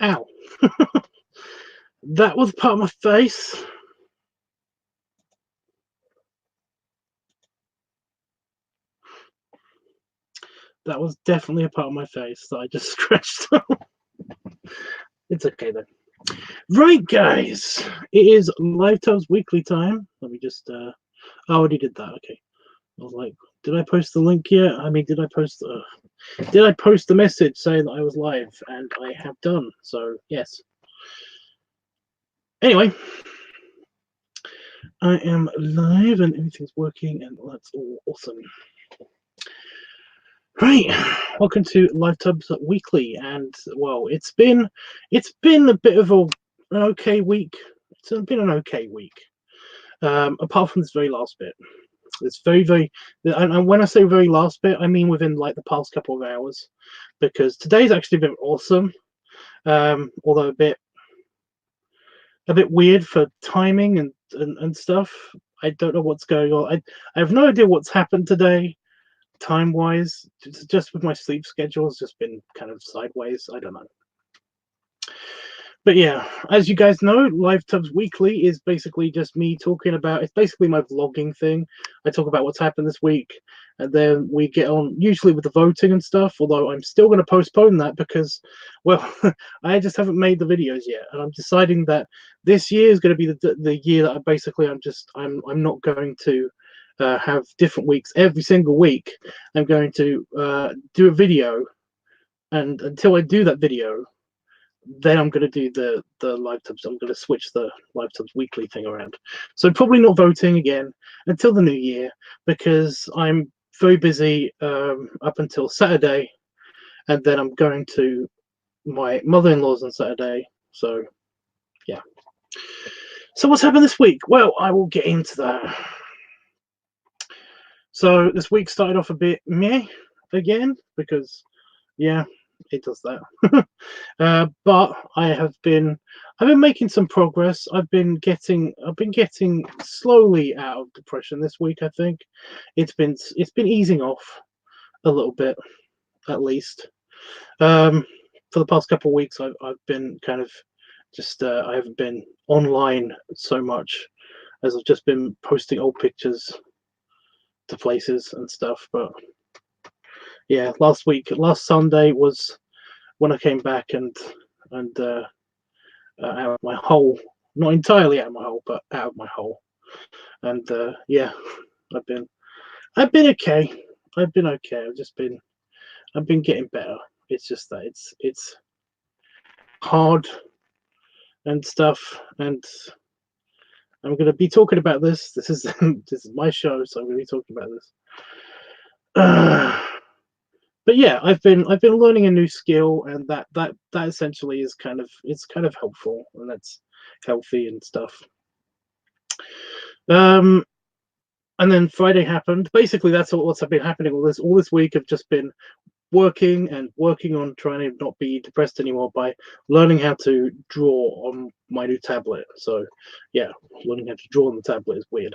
Ow. That was part of my face. That was definitely a part of my face that I just scratched. It's okay though. Right, guys, it is LiveTUBBs Weekly time. Let me just. I already did that. Okay. I was like, did I post the link yet? I mean, did I post the message saying that I was live? And I have done. So yes. Anyway, I am live and everything's working, and that's all awesome. Right, welcome to LiveTUBBs Weekly, and well, it's been a bit of an okay week. It's been an okay week, apart from this very last bit. It's very, and when I say very last bit, I mean within like the past couple of hours, because today's actually been awesome. Although a bit weird for timing and stuff. I don't know what's going on. I have no idea what's happened today, time wise. Just with my sleep schedule has just been kind of sideways. I don't know. But yeah, as you guys know, LiveTUBBs Weekly is basically just me talking about. It's basically my vlogging thing. I talk about what's happened this week, and then we get on usually with the voting and stuff. Although I'm still going to postpone that because, well, I just haven't made the videos yet, and I'm deciding that this year is going to be the year that I'm not going to have different weeks every single week. I'm going to do a video, and until I do that video, then I'm going to do the LiveTUBBs. I'm going to switch the LiveTUBBs Weekly thing around. So probably not voting again until the new year, because I'm very busy up until Saturday, and then I'm going to my mother-in-law's on Saturday. So yeah. So what's happened this week? Well, I will get into that. So this week started off a bit meh again, because yeah, it does that. But I've been making some progress. I've been getting slowly out of depression this week. I think it's been easing off a little bit, at least. For the past couple of weeks, I've been kind of just I haven't been online so much, as I've just been posting old pictures to places and stuff. But yeah, last Sunday was when I came back and out of my hole. Not entirely out of my hole, but out of my hole. And yeah, I've been okay. I've been okay. I've been getting better. It's just that it's hard and stuff. And I'm going to be talking about this. This is this is my show, so I'm going to be talking about this. But yeah, I've been learning a new skill, and that essentially is kind of helpful, and that's healthy and stuff. And then Friday happened. Basically, that's what's been happening all this week. I've just been working on trying to not be depressed anymore by learning how to draw on my new tablet. So yeah, learning how to draw on the tablet is weird,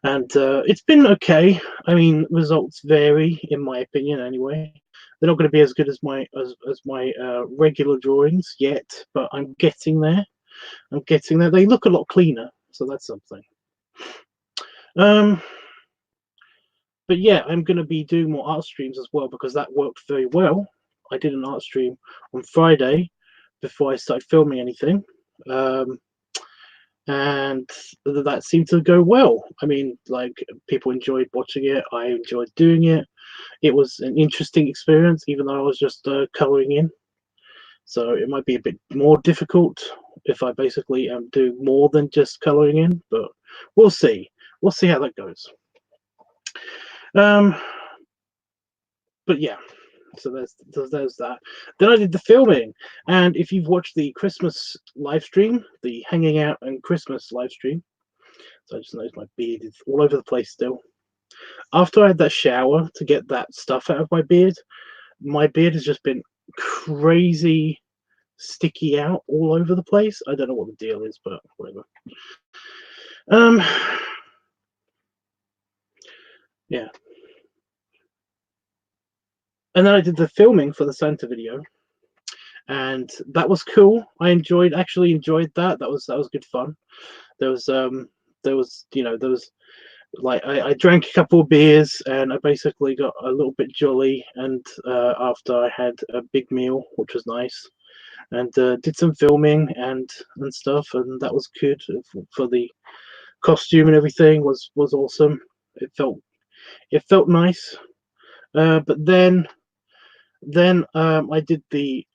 and it's been okay. I mean, results vary in my opinion. Anyway, they're not going to be as good as my regular drawings yet, but I'm getting there. They look a lot cleaner, so that's something. But yeah, I'm going to be doing more art streams as well, because that worked very well. I did an art stream on Friday before I started filming anything, and that seemed to go well. I mean, like, people enjoyed watching it. I enjoyed doing it. It was an interesting experience, even though I was just coloring in. So it might be a bit more difficult if I basically am doing more than just coloring in, but we'll see. We'll see how that goes. But yeah, so there's that. Then I did the filming, and if you've watched the Christmas live stream, the hanging out and Christmas live stream, so I just noticed my beard is all over the place still. After I had that shower to get that stuff out of my beard has just been crazy sticky out all over the place. I don't know what the deal is, but whatever. Yeah. And then I did the filming for the Santa video, and that was cool. I actually enjoyed that. That was good fun. There was there was like I drank a couple of beers and I basically got a little bit jolly, and after I had a big meal, which was nice, and did some filming and stuff, and that was good for the costume and everything was awesome. It felt nice. But then I did the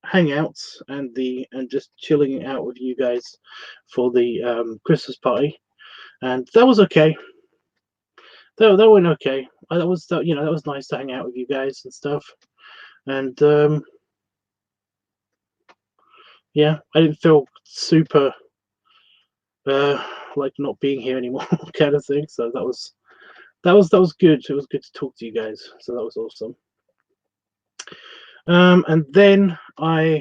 hangouts and just chilling out with you guys for the Christmas party, and that was okay. That went okay. That was nice to hang out with you guys and stuff. And yeah, I didn't feel super like not being here anymore kind of thing. So that was good. It was good to talk to you guys. So that was awesome. And then uh,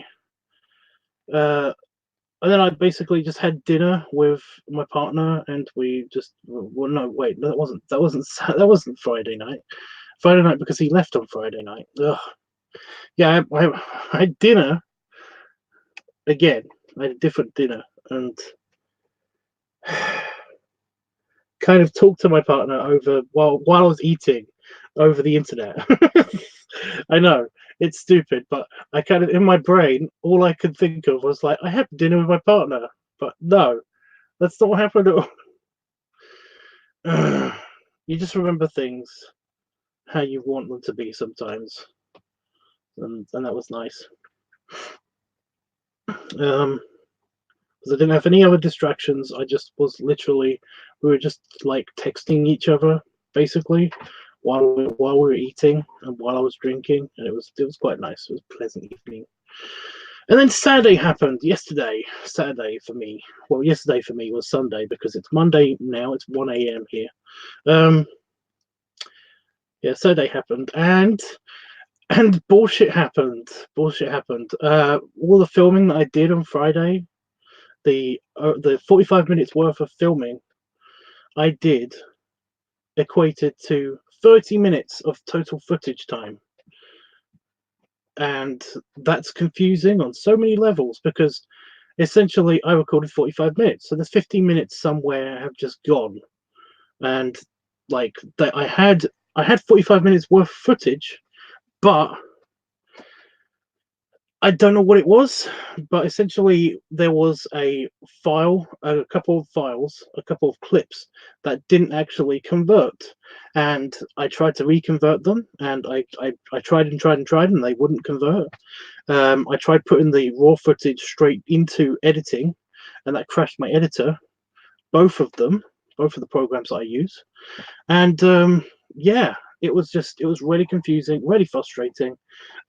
I basically just had dinner with my partner, and we just well, no, wait, no, that wasn't Friday night. Friday night because he left on Friday night. Ugh. Yeah, I had dinner again. I had a different dinner and kind of talked to my partner over while I was eating over the internet. I know it's stupid, but I kind of in my brain all I could think of was like I had dinner with my partner, but no, that's not what happened at all. You just remember things how you want them to be sometimes, and that was nice. Because I didn't have any other distractions. I just was literally, we were just like texting each other basically while we were eating and while I was drinking, and it was quite nice. It was a pleasant evening. And then Saturday happened. Saturday for me. Well, yesterday for me was Sunday because it's Monday now. It's 1 a.m. here. Um, yeah, Saturday happened, and bullshit happened. Bullshit happened. All the filming that I did on Friday, the 45 minutes worth of filming I did equated to 30 minutes of total footage time. And that's confusing on so many levels because essentially I recorded 45 minutes. So there's 15 minutes somewhere have just gone. And like I had 45 minutes worth of footage, but I don't know what it was, but essentially there was a couple of files, a couple of clips that didn't actually convert, and I tried to reconvert them, and I tried and tried and tried, and they wouldn't convert. I tried putting the raw footage straight into editing, and that crashed my editor, both of them, both of the programs that I use, and yeah, it was really confusing, really frustrating.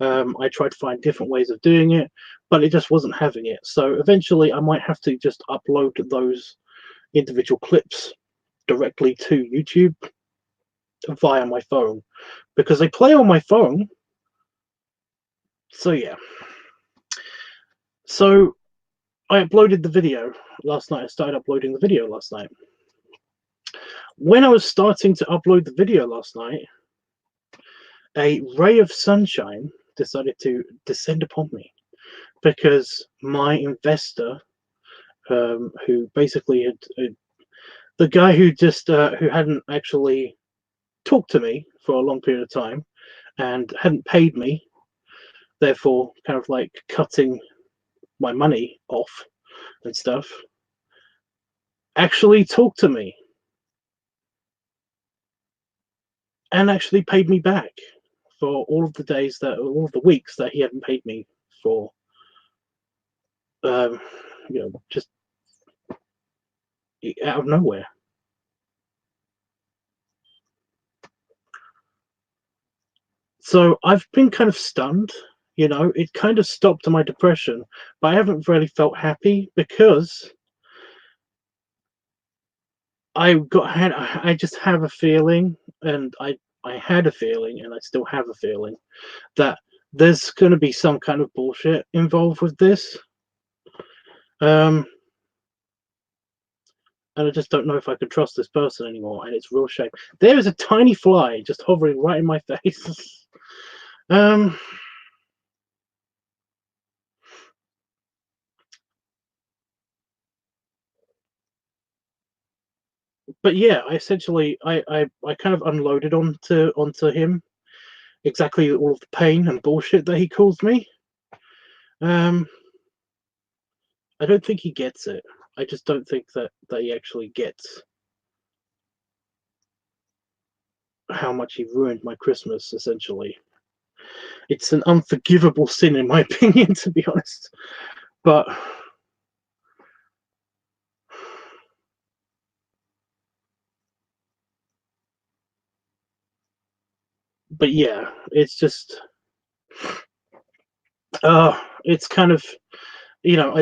I tried to find different ways of doing it, but it just wasn't having it. So eventually I might have to just upload those individual clips directly to YouTube via my phone because they play on my phone. So yeah, so I uploaded the video last night. I started uploading the video last night. When I was starting to upload the video last night, a ray of sunshine decided to descend upon me because my investor, who basically had the guy who just who hadn't actually talked to me for a long period of time and hadn't paid me, therefore kind of like cutting my money off and stuff, actually talked to me and actually paid me back for all of the weeks that he hadn't paid me for. Just out of nowhere. So I've been kind of stunned. It kind of stopped my depression, but I haven't really felt happy because I just have a feeling, and I had a feeling, and I still have a feeling that there's going to be some kind of bullshit involved with this. And I just don't know if I can trust this person anymore, and it's a real shame. There is a tiny fly just hovering right in my face. but yeah, I essentially I kind of unloaded onto him exactly all of the pain and bullshit that he calls me. Um, I don't think he gets it. I just don't think that he actually gets how much he ruined my Christmas. Essentially, it's an unforgivable sin, in my opinion, to be honest. But yeah, it's just it's kind of, you know,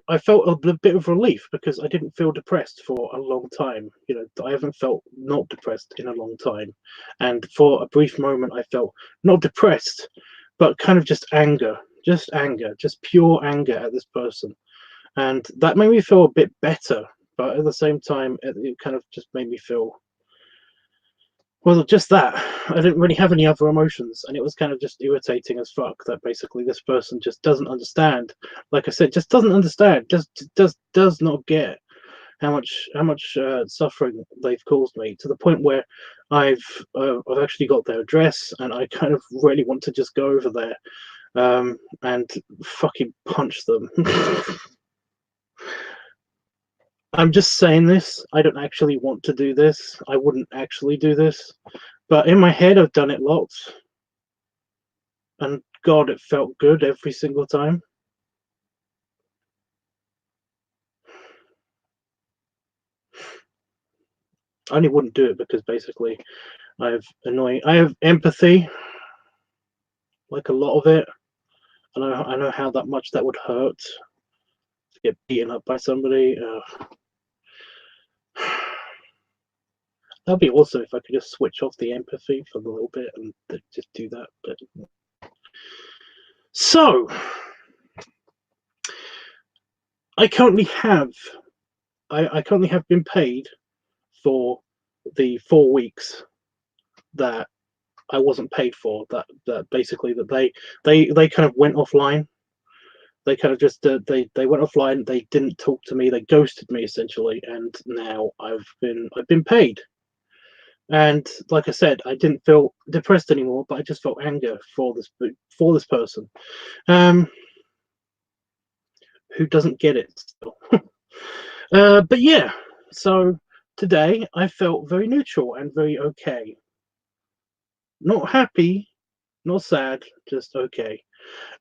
I felt a bit of relief because I didn't feel depressed for a long time. You know, I haven't felt not depressed in a long time, and for a brief moment I felt not depressed, but kind of just anger, just pure anger at this person, and that made me feel a bit better. But at the same time, it kind of just made me feel, well, just that. I didn't really have any other emotions, and it was kind of just irritating as fuck that basically this person just doesn't understand. Like I said, just doesn't understand. Just does not get how much suffering they've caused me, to the point where I've actually got their address, and I kind of really want to just go over there and fucking punch them. I'm just saying this. I don't actually want to do this. I wouldn't actually do this. But in my head, I've done it lots. And God, it felt good every single time. I only wouldn't do it because basically I have empathy, like a lot of it. I know how that much that would hurt to get beaten up by somebody. That'd be awesome if I could just switch off the empathy for a little bit and just do that. But so I currently have I currently have been paid for the 4 weeks that I wasn't paid for. That basically that they kind of went offline. They kind of just they went offline. They didn't talk to me. They ghosted me essentially, and now I've been paid. And like I said, I didn't feel depressed anymore, but I just felt anger for this person, um, who doesn't get it still. But yeah, so today I felt very neutral and very okay. Not happy, not sad, just okay.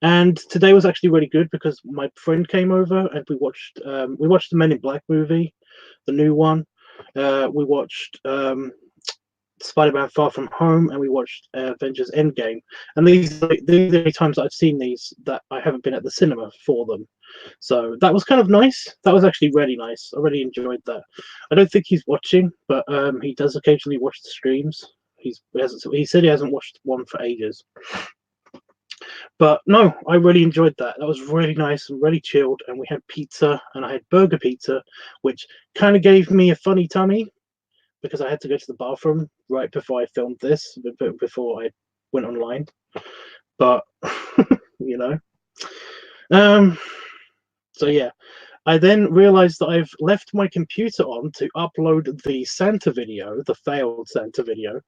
And today was actually really good because my friend came over and we watched the Men in Black movie, the new one. We watched Spider-Man: Far From Home, and we watched Avengers: Endgame. And these are the only times that I've seen these that I haven't been at the cinema for them. So that was kind of nice. That was actually really nice. I really enjoyed that. I don't think he's watching, but he does occasionally watch the streams. He said he hasn't watched one for ages. But no, I really enjoyed that. That was really nice and really chilled. And we had pizza, and I had burger pizza, which kind of gave me a funny tummy because I had to go to the bathroom right before I filmed this, before I went online. But you know, so yeah. I then realized that I've left my computer on to upload the Santa video, the failed Santa video,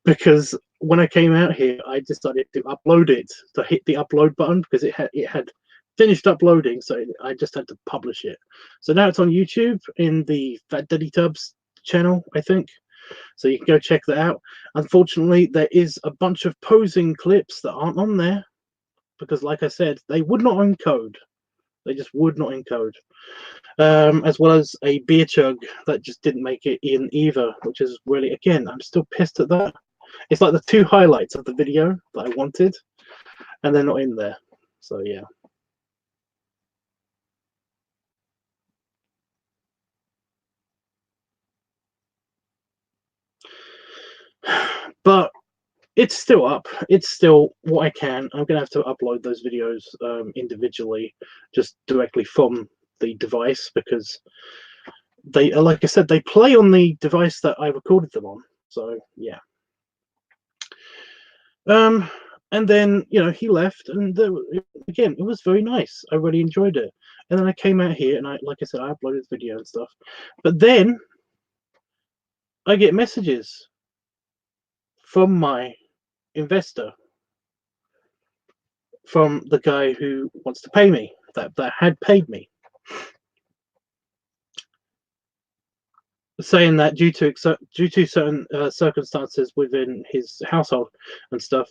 because when I came out here, I decided to upload it, to hit the upload button because it had finished uploading, so I just had to publish it. So now it's on YouTube in the Fat Daddy Tubbs channel, I think. So you can go check that out. Unfortunately, there is a bunch of posing clips that aren't on there because, like I said, they would not encode. They just would not encode. As well as a beer chug that just didn't make it in either, which is really, again, I'm still pissed at that. It's like the two highlights of the video that I wanted, and they're not in there. So yeah. But it's still up. It's still what I can. I'm gonna have to upload those videos individually, just directly from the device, because they, like I said, they play on the device that I recorded them on. So yeah. And then, you know, he left, and again, it was very nice. I really enjoyed it. And then I came out here, and like I said, I uploaded the video and stuff. But then I get messages from my investor, from the guy who wants to pay me, that had paid me, saying that due to certain circumstances within his household and stuff,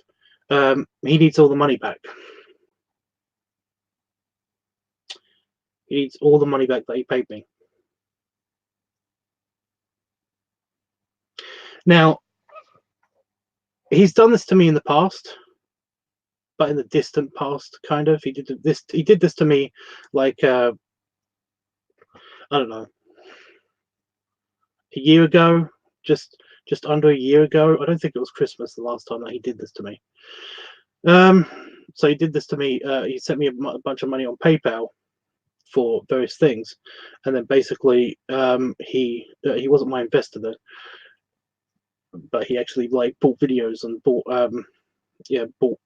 he needs all the money back. He needs all the money back that he paid me. Now, he's done this to me in the past, but in the distant past, kind of. He did this to me, like I don't know, a year ago, just under a year ago. I don't think it was Christmas the last time that he did this to me. So he did this to me. He sent me a bunch of money on PayPal for various things, and then basically he wasn't my investor then, but he actually like bought videos and bought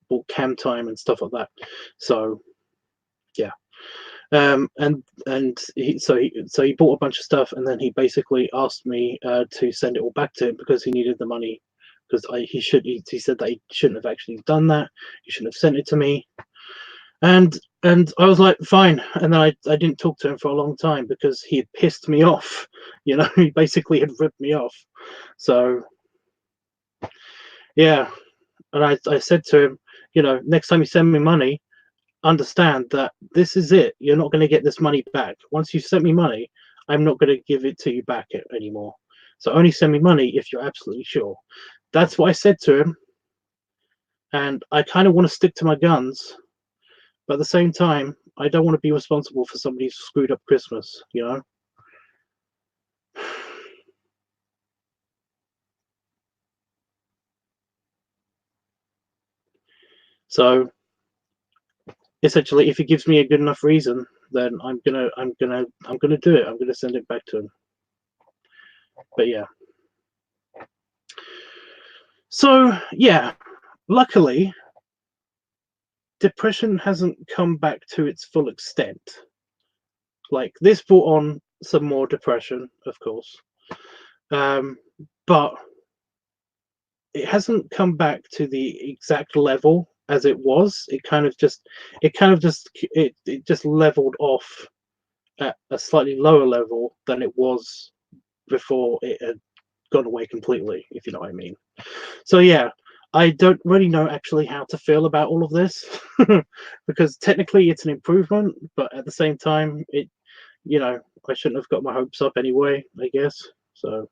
bought cam time and stuff like that. So yeah, and he bought a bunch of stuff, and then he basically asked me to send it all back to him because he needed the money, because he said that he shouldn't have actually done that. He shouldn't have sent it to me. And I was like, fine. And then I didn't talk to him for a long time because he had pissed me off. You know, he basically had ripped me off. So yeah, and I said to him, you know, next time you send me money, understand that this is it. You're not going to get this money back. Once you sent me money, I'm not going to give it to you back anymore. So only send me money if you're absolutely sure. That's what I said to him. And I kind of want to stick to my guns, but at the same time, I don't want to be responsible for somebody's screwed up Christmas, you know? So essentially, if he gives me a good enough reason, then I'm gonna do it. I'm gonna send it back to him. But yeah. So yeah, luckily, depression hasn't come back to its full extent. Like, this brought on some more depression, of course, but it hasn't come back to the exact level as it was. It just leveled off at a slightly lower level than it was before it had gone away completely, if you know what I mean. So yeah, I don't really know actually how to feel about all of this because technically it's an improvement, but at the same time, I shouldn't have got my hopes up anyway, I guess. So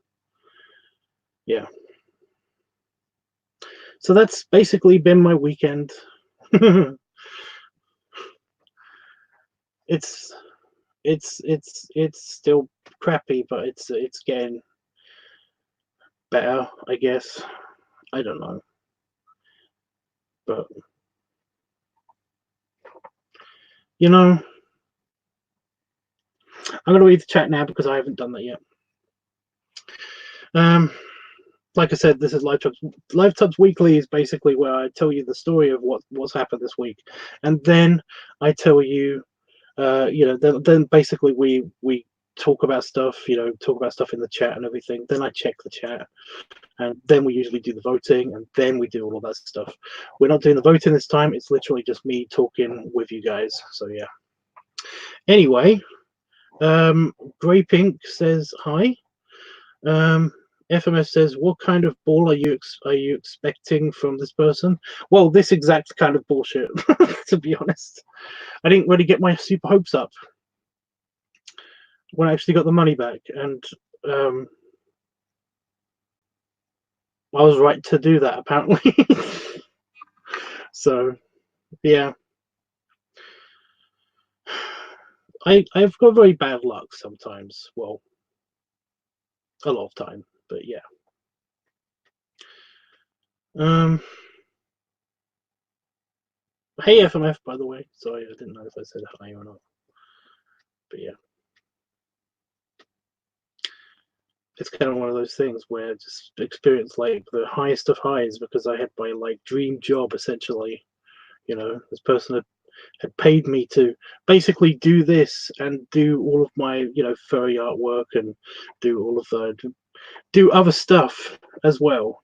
yeah. So that's basically been my weekend. it's still crappy, but it's getting better, I guess. I don't know, but you know, I'm gonna read the chat now because I haven't done that yet. Like I said, this is LiveTubs Weekly is basically where I tell you the story of what's happened this week, and then I tell you, then basically we talk about stuff, talk about stuff in the chat and everything. Then I check the chat, and then we usually do the voting, and then we do all of that stuff. We're not doing the voting this time. It's literally just me talking with you guys. So yeah. Anyway, Grey Pink says hi. FMS says, what kind of ball are you expecting from this person? Well, this exact kind of bullshit, to be honest. I didn't really get my super hopes up when I actually got the money back, and I was right to do that, apparently. So yeah, I've got very bad luck sometimes. Well, a lot of time, but yeah. Hey FMF, by the way. Sorry, I didn't know if I said hi or not. But yeah. It's kind of one of those things where I just experienced like the highest of highs because I had my like dream job essentially. This person had paid me to basically do this and do all of my furry artwork and do all of the do other stuff as well,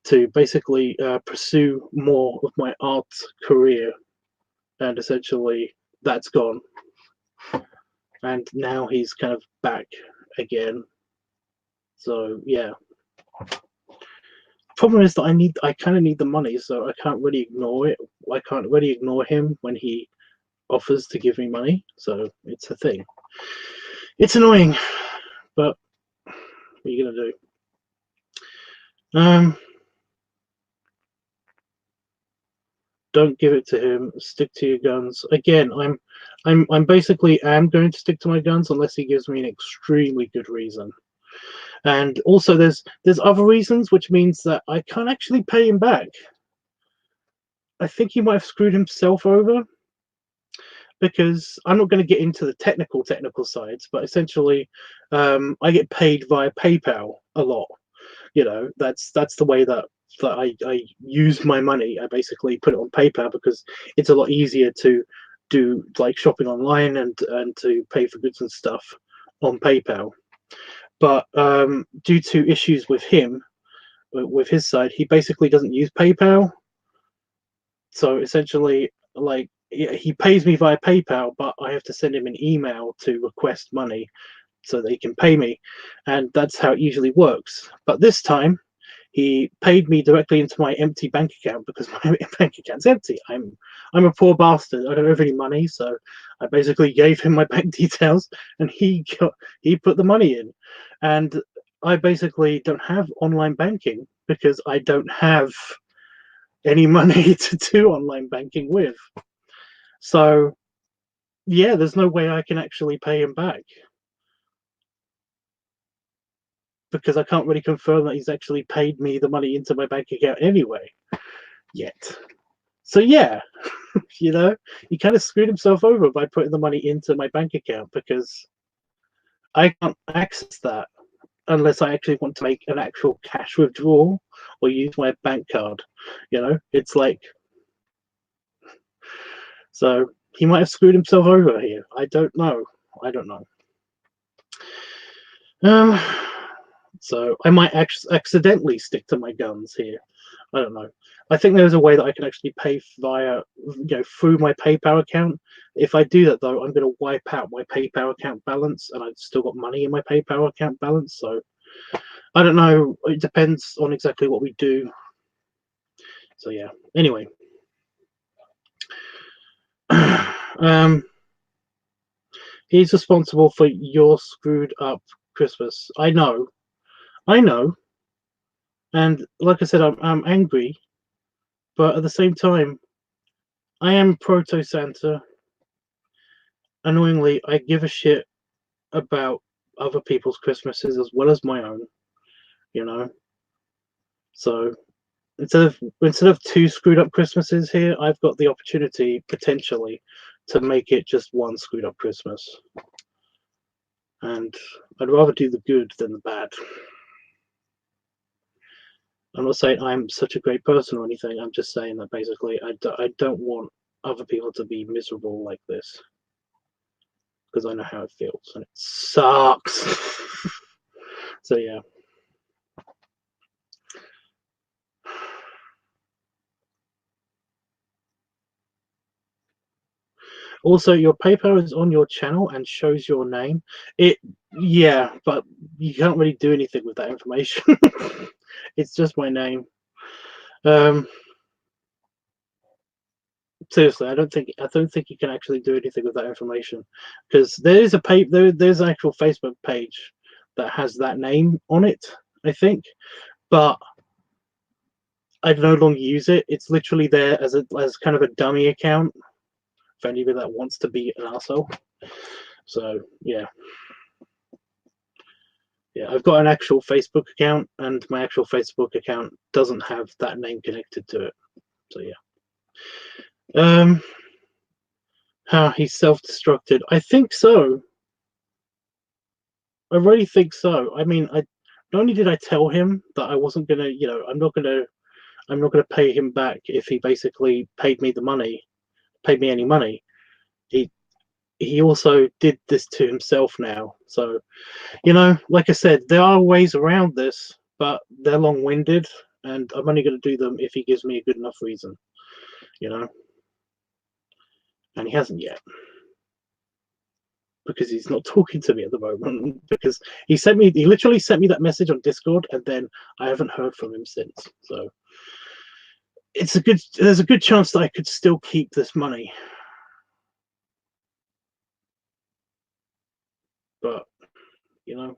to basically pursue more of my art career, and essentially that's gone, and now he's kind of back again. So yeah, problem is that I kind of need the money, so I can't really ignore it. I can't really ignore him when he offers to give me money, so it's a thing. It's annoying, but what are you gonna do? Don't give it to him. Stick to your guns. Again, I'm basically am going to stick to my guns unless he gives me an extremely good reason. And also, there's other reasons, which means that I can't actually pay him back. I think he might have screwed himself over, because I'm not going to get into the technical sides, but essentially, I get paid via PayPal a lot. That's the way that I use my money. I basically put it on PayPal because it's a lot easier to do like shopping online and to pay for goods and stuff on PayPal. But due to issues with him, with his side, he basically doesn't use PayPal. So essentially, like, he pays me via PayPal, but I have to send him an email to request money so that he can pay me, and that's how it usually works. But this time, he paid me directly into my empty bank account because my bank account's empty. I'm a poor bastard. I don't have any money, so I basically gave him my bank details, and he put the money in, and I basically don't have online banking because I don't have any money to do online banking with. So yeah, there's no way I can actually pay him back, because I can't really confirm that he's actually paid me the money into my bank account anyway yet. So yeah, he kind of screwed himself over by putting the money into my bank account, because I can't access that unless I actually want to make an actual cash withdrawal or use my bank card. It's like, so he might have screwed himself over here. I don't know. So I might accidentally stick to my guns here. I don't know. I think there's a way that I can actually pay via, through my PayPal account. If I do that, though, I'm going to wipe out my PayPal account balance, and I've still got money in my PayPal account balance. So I don't know. It depends on exactly what we do. So yeah. Anyway, he's responsible for your screwed up Christmas. I know, and like I said, I'm angry, but at the same time, I am proto Santa. Annoyingly, I give a shit about other people's Christmases as well as my own. So instead of two screwed up Christmases here, I've got the opportunity potentially to make it just one screwed up Christmas. And I'd rather do the good than the bad. I'm not saying I'm such a great person or anything. I'm just saying that basically I don't want other people to be miserable like this, because I know how it feels and it sucks. So yeah. Also, your PayPal is on your channel and shows your name. Yeah, but you can't really do anything with that information. It's just my name. Seriously, I don't think you can actually do anything with that information, because there's an actual Facebook page that has that name on it, I think, but I no longer use it. It's literally there as kind of a dummy account for anybody that wants to be an asshole. So yeah. Yeah, I've got an actual Facebook account, and my actual Facebook account doesn't have that name connected to it. So yeah. How he self-destructed? I think so. I really think so. I mean, not only did I tell him that I wasn't gonna, I'm not gonna pay him back if he basically paid me any money. he also did this to himself now. So, you know, like I said, there are ways around this, but they're long-winded, and I'm only going to do them if he gives me a good enough reason, you know. And he hasn't yet, because he's not talking to me at the moment. Because he literally sent me that message on Discord, and then I haven't heard from him since. So there's a good chance that I could still keep this money, but you know.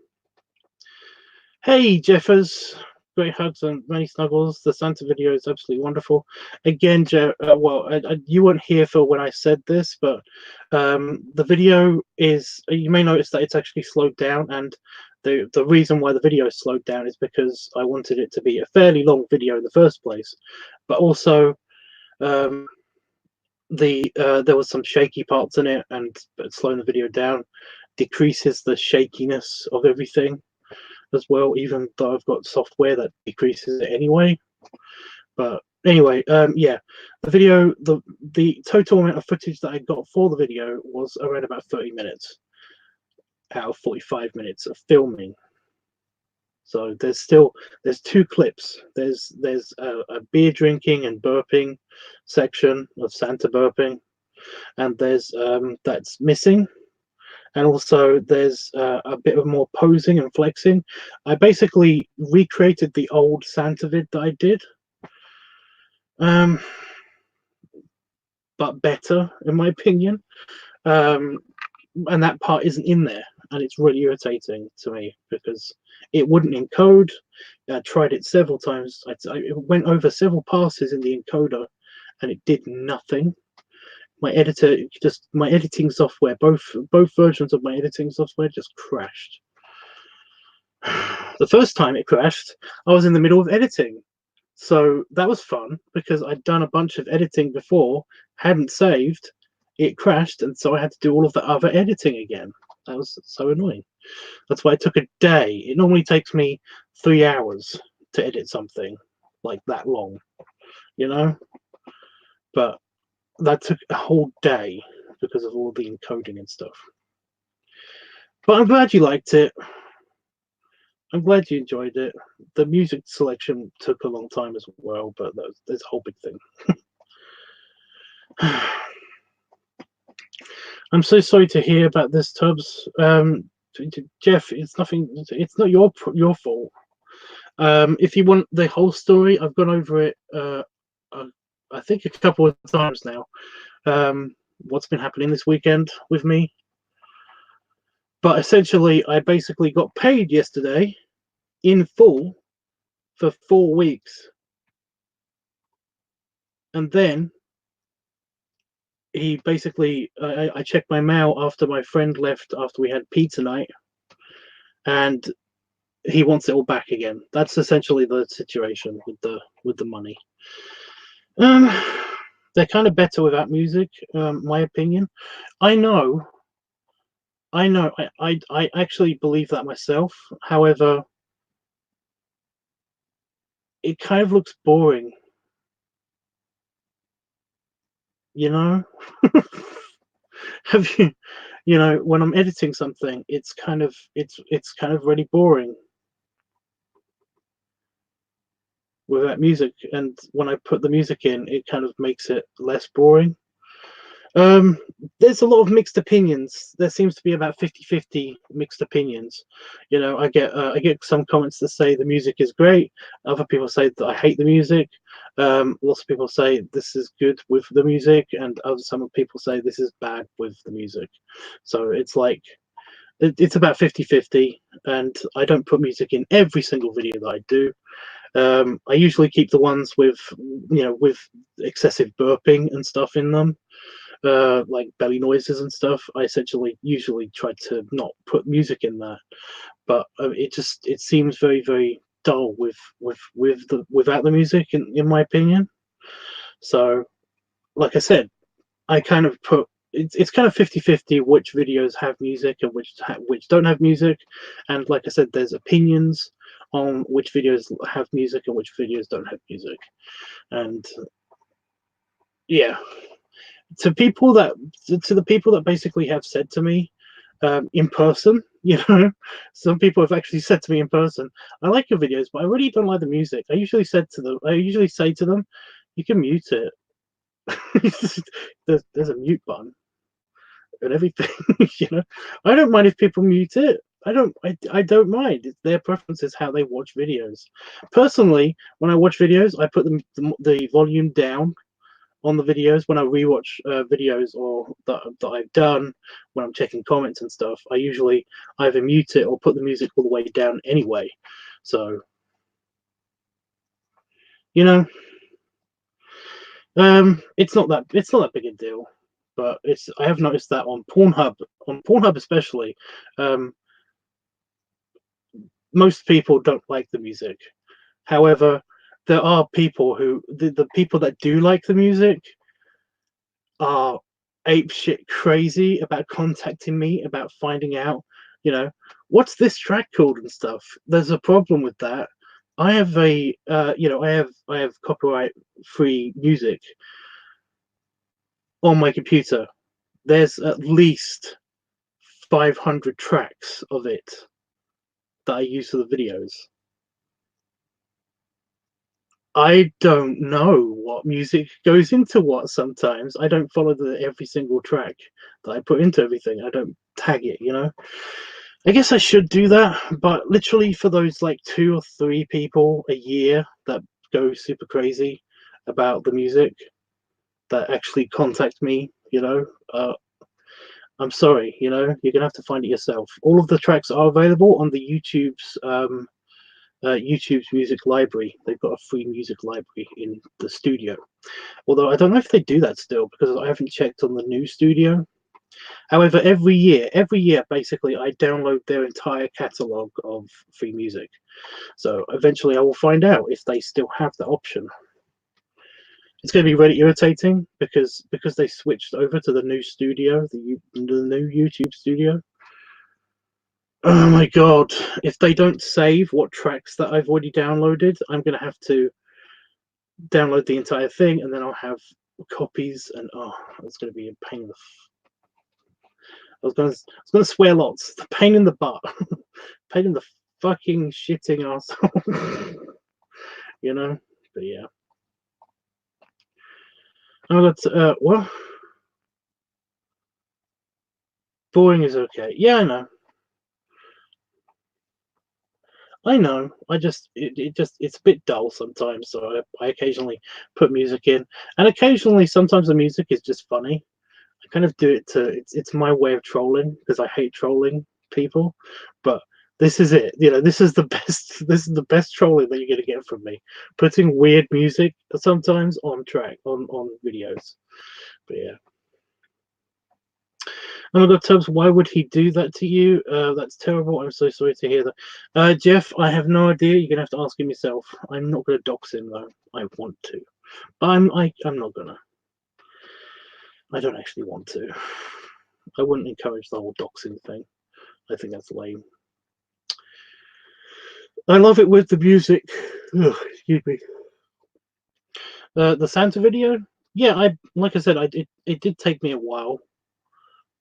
Hey, Jeffers. Great hugs and many snuggles. The Santa video is absolutely wonderful. Again, Jeff, you weren't here for when I said this, but the video is, you may notice that it's actually slowed down, and the reason why the video is slowed down is because I wanted it to be a fairly long video in the first place, but also there was some shaky parts in it, and slowing the video down decreases the shakiness of everything as well, even though I've got software that decreases it anyway. But anyway, yeah, the video, the total amount of footage that I got for the video was around about 30 minutes out of 45 minutes of filming. So there's two clips. There's a beer drinking and burping section of Santa burping, and there's that's missing. And also there's a bit of more posing and flexing. I basically recreated the old Santa vid that I did, but better in my opinion. And that part isn't in there, and it's really irritating to me because it wouldn't encode. I tried it several times. It went over several passes in the encoder, and it did nothing. My editing software, both versions of my editing software just crashed. The first time it crashed, I was in the middle of editing, so that was fun because I'd done a bunch of editing before, hadn't saved, it crashed, and so I had to do all of the other editing again. That was so annoying. That's why it took a day. It normally takes me 3 hours to edit something like that long, you know, but that took a whole day because of all the encoding and stuff. But I'm glad you liked it. I'm glad you enjoyed it. The music selection took a long time as well, but there's a whole big thing. I'm so sorry to hear about this, Tubbs. Jeff, it's nothing. It's not your fault. If you want the whole story, I've gone over it. I think a couple of times now. What's been happening this weekend with me? But essentially, I basically got paid yesterday in full for 4 weeks, and then he basically, I checked my mail after my friend left after we had pizza night, and he wants it all back again. That's essentially the situation with the money. They're kind of better without music, my opinion. I know. I actually believe that myself. However, it kind of looks boring, you know. Have you, you know, when I'm editing something, it's kind of really boring without music, and when I put the music in, it kind of makes it less boring. There's a lot of mixed opinions. There seems to be about 50-50 mixed opinions. You know, I get some comments that say the music is great. Other people say that I hate the music. Lots of people say this is good with the music, and some people say this is bad with the music. So it's like it's about 50-50, and I don't put music in every single video that I do. I usually keep the ones with with excessive burping and stuff in them. Like belly noises and stuff. I usually try to not put music in there, but it seems very, very dull without the music in my opinion. So like I said, I kind of put it's kind of 50-50 which videos have music and which don't have music. And like I said, there's opinions on which videos have music and which videos don't have music. And yeah, to people that to the people that basically have said to me in person, some people have actually said to me in person, I like your videos, but I really don't like the music. I usually say to them, you can mute it. there's a mute button and everything. I don't mind if people mute it. I don't mind. It's their preferences how they watch videos. Personally, when I watch videos, I put the volume down on the videos. When I rewatch videos or that I've done, when I'm checking comments and stuff, I usually either mute it or put the music all the way down anyway. So it's not that big a deal. But I have noticed that on Pornhub especially, most people don't like the music. However, there are people who the people that do like the music are ape shit crazy about contacting me about finding out, what's this track called and stuff. There's a problem with that. I have I have copyright free music on my computer. There's at least 500 tracks of it that I use for the videos. I don't know what music goes into what sometimes. I don't follow every single track that I put into everything. I don't tag it, I guess I should do that, but literally for those like 2 or 3 people a year that go super crazy about the music, that actually contact me, I'm sorry, you're gonna have to find it yourself. All of the tracks are available on the YouTube's music library. They've got a free music library in the studio. Although I don't know if they do that still because I haven't checked on the new studio. However, every year, basically, I download their entire catalog of free music. So eventually, I will find out if they still have that option. It's going to be really irritating because they switched over to the new studio, the new YouTube studio. Oh my god, if they don't save what tracks that I've already downloaded, I'm going to have to download the entire thing and then I'll have copies and it's going to be a pain in the I was going to swear lots. The pain in the butt. Pain in the fucking shitting arsehole. But yeah. I got what? Boring is okay. Yeah, I know. It's a bit dull sometimes, so I occasionally put music in, and occasionally sometimes the music is just funny. I kind of do it it's my way of trolling because I hate trolling people, but this is it. This is the best. This is the best trolling that you're gonna get from me. Putting weird music sometimes on videos. But yeah. Oh my god, Tubbs, why would he do that to you? That's terrible. I'm so sorry to hear that. Jeff, I have no idea. You're gonna have to ask him yourself. I'm not gonna dox him though. I want to. I'm not gonna. I don't actually want to. I wouldn't encourage the whole doxing thing. I think that's lame. I love it with the music. Ugh, excuse me. The Santa video, yeah. Like I said, it did take me a while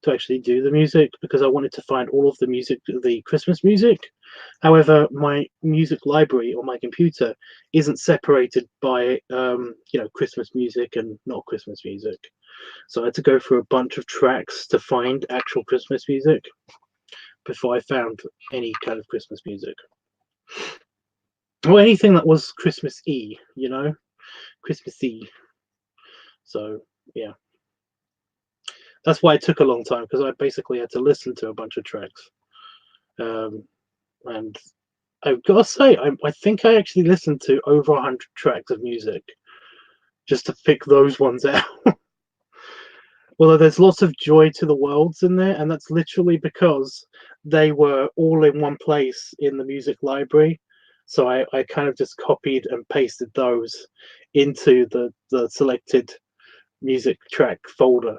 to actually do the music because I wanted to find all of the Christmas music. However, my music library on my computer isn't separated by Christmas music and not Christmas music. So I had to go through a bunch of tracks to find actual Christmas music before I found any kind of Christmas music. Or anything that was Christmas-y, Christmassy. So yeah. That's why it took a long time because I basically had to listen to a bunch of tracks. And I've got to say, I think I actually listened to over 100 tracks of music just to pick those ones out. Although there's lots of Joy to the Worlds in there, and that's literally because they were all in one place in the music library. So I kind of just copied and pasted those into the selected music track folder,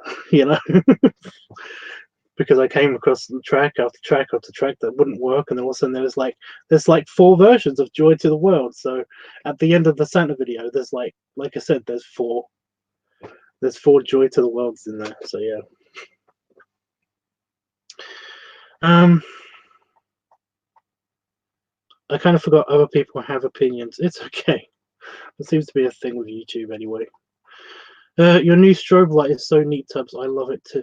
because I came across the track after track after track that wouldn't work, and then all of a sudden there's like 4 versions of Joy to the World. So at the end of the Santa video, there's like I said, there's 4 There's 4 Joy to the Worlds in there, so yeah. I kind of forgot other people have opinions. It's okay. It seems to be a thing with YouTube anyway. Your new strobe light is so neat, Tubbs. I love it too.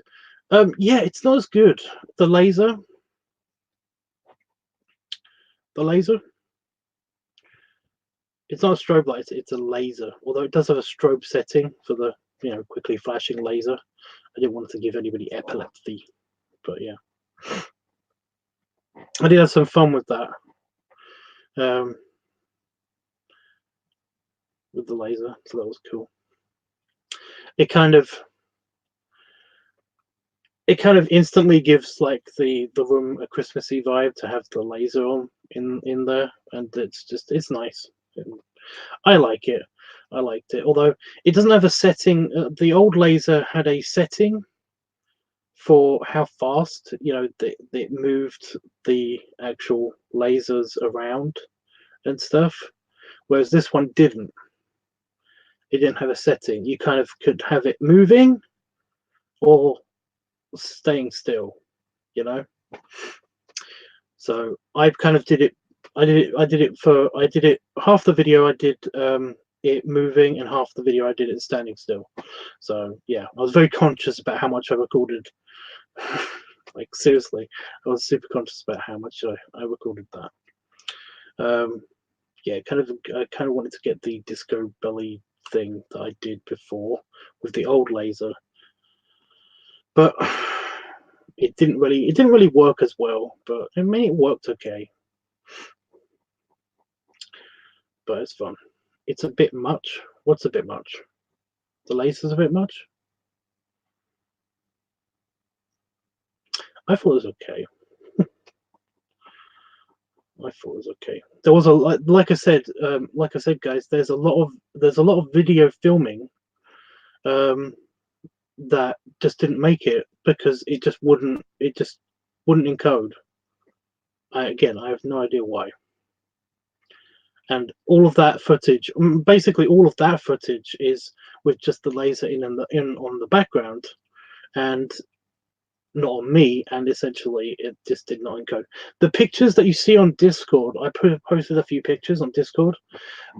Yeah, it's not as good. The laser. It's not a strobe light. It's a laser. Although it does have a strobe setting for the quickly flashing laser. I didn't want to give anybody epilepsy, but yeah, I did have some fun with that. With the laser, so that was cool. It kind of instantly gives like the room a Christmassy vibe to have the laser on in there, and it's nice. I like it. I liked it, although it doesn't have a setting. The old laser had a setting for how fast it moved the actual lasers around and stuff, whereas this one didn't. It didn't have a setting. You kind of could have it moving or staying still, so I kind of did it. I did it half the video I did it moving, and half the video I did it standing still. So yeah, I was very conscious about how much I recorded. Like seriously, I was super conscious about how much I recorded that. Yeah, I kind of wanted to get the disco belly thing that I did before with the old laser, but it didn't really work as well. But I mean, it worked okay. But it's fun. It's a bit much. What's a bit much? The laser's a bit much? I thought it was okay. I thought it was okay. There was like I said, guys. There's a lot of video filming, that just didn't make it because it just wouldn't encode. Again, I have no idea why. And all of that footage, basically all of that footage, is with just the laser in on the background, and not on me, and essentially it just did not encode. The pictures that you see on Discord, I posted a few pictures on Discord.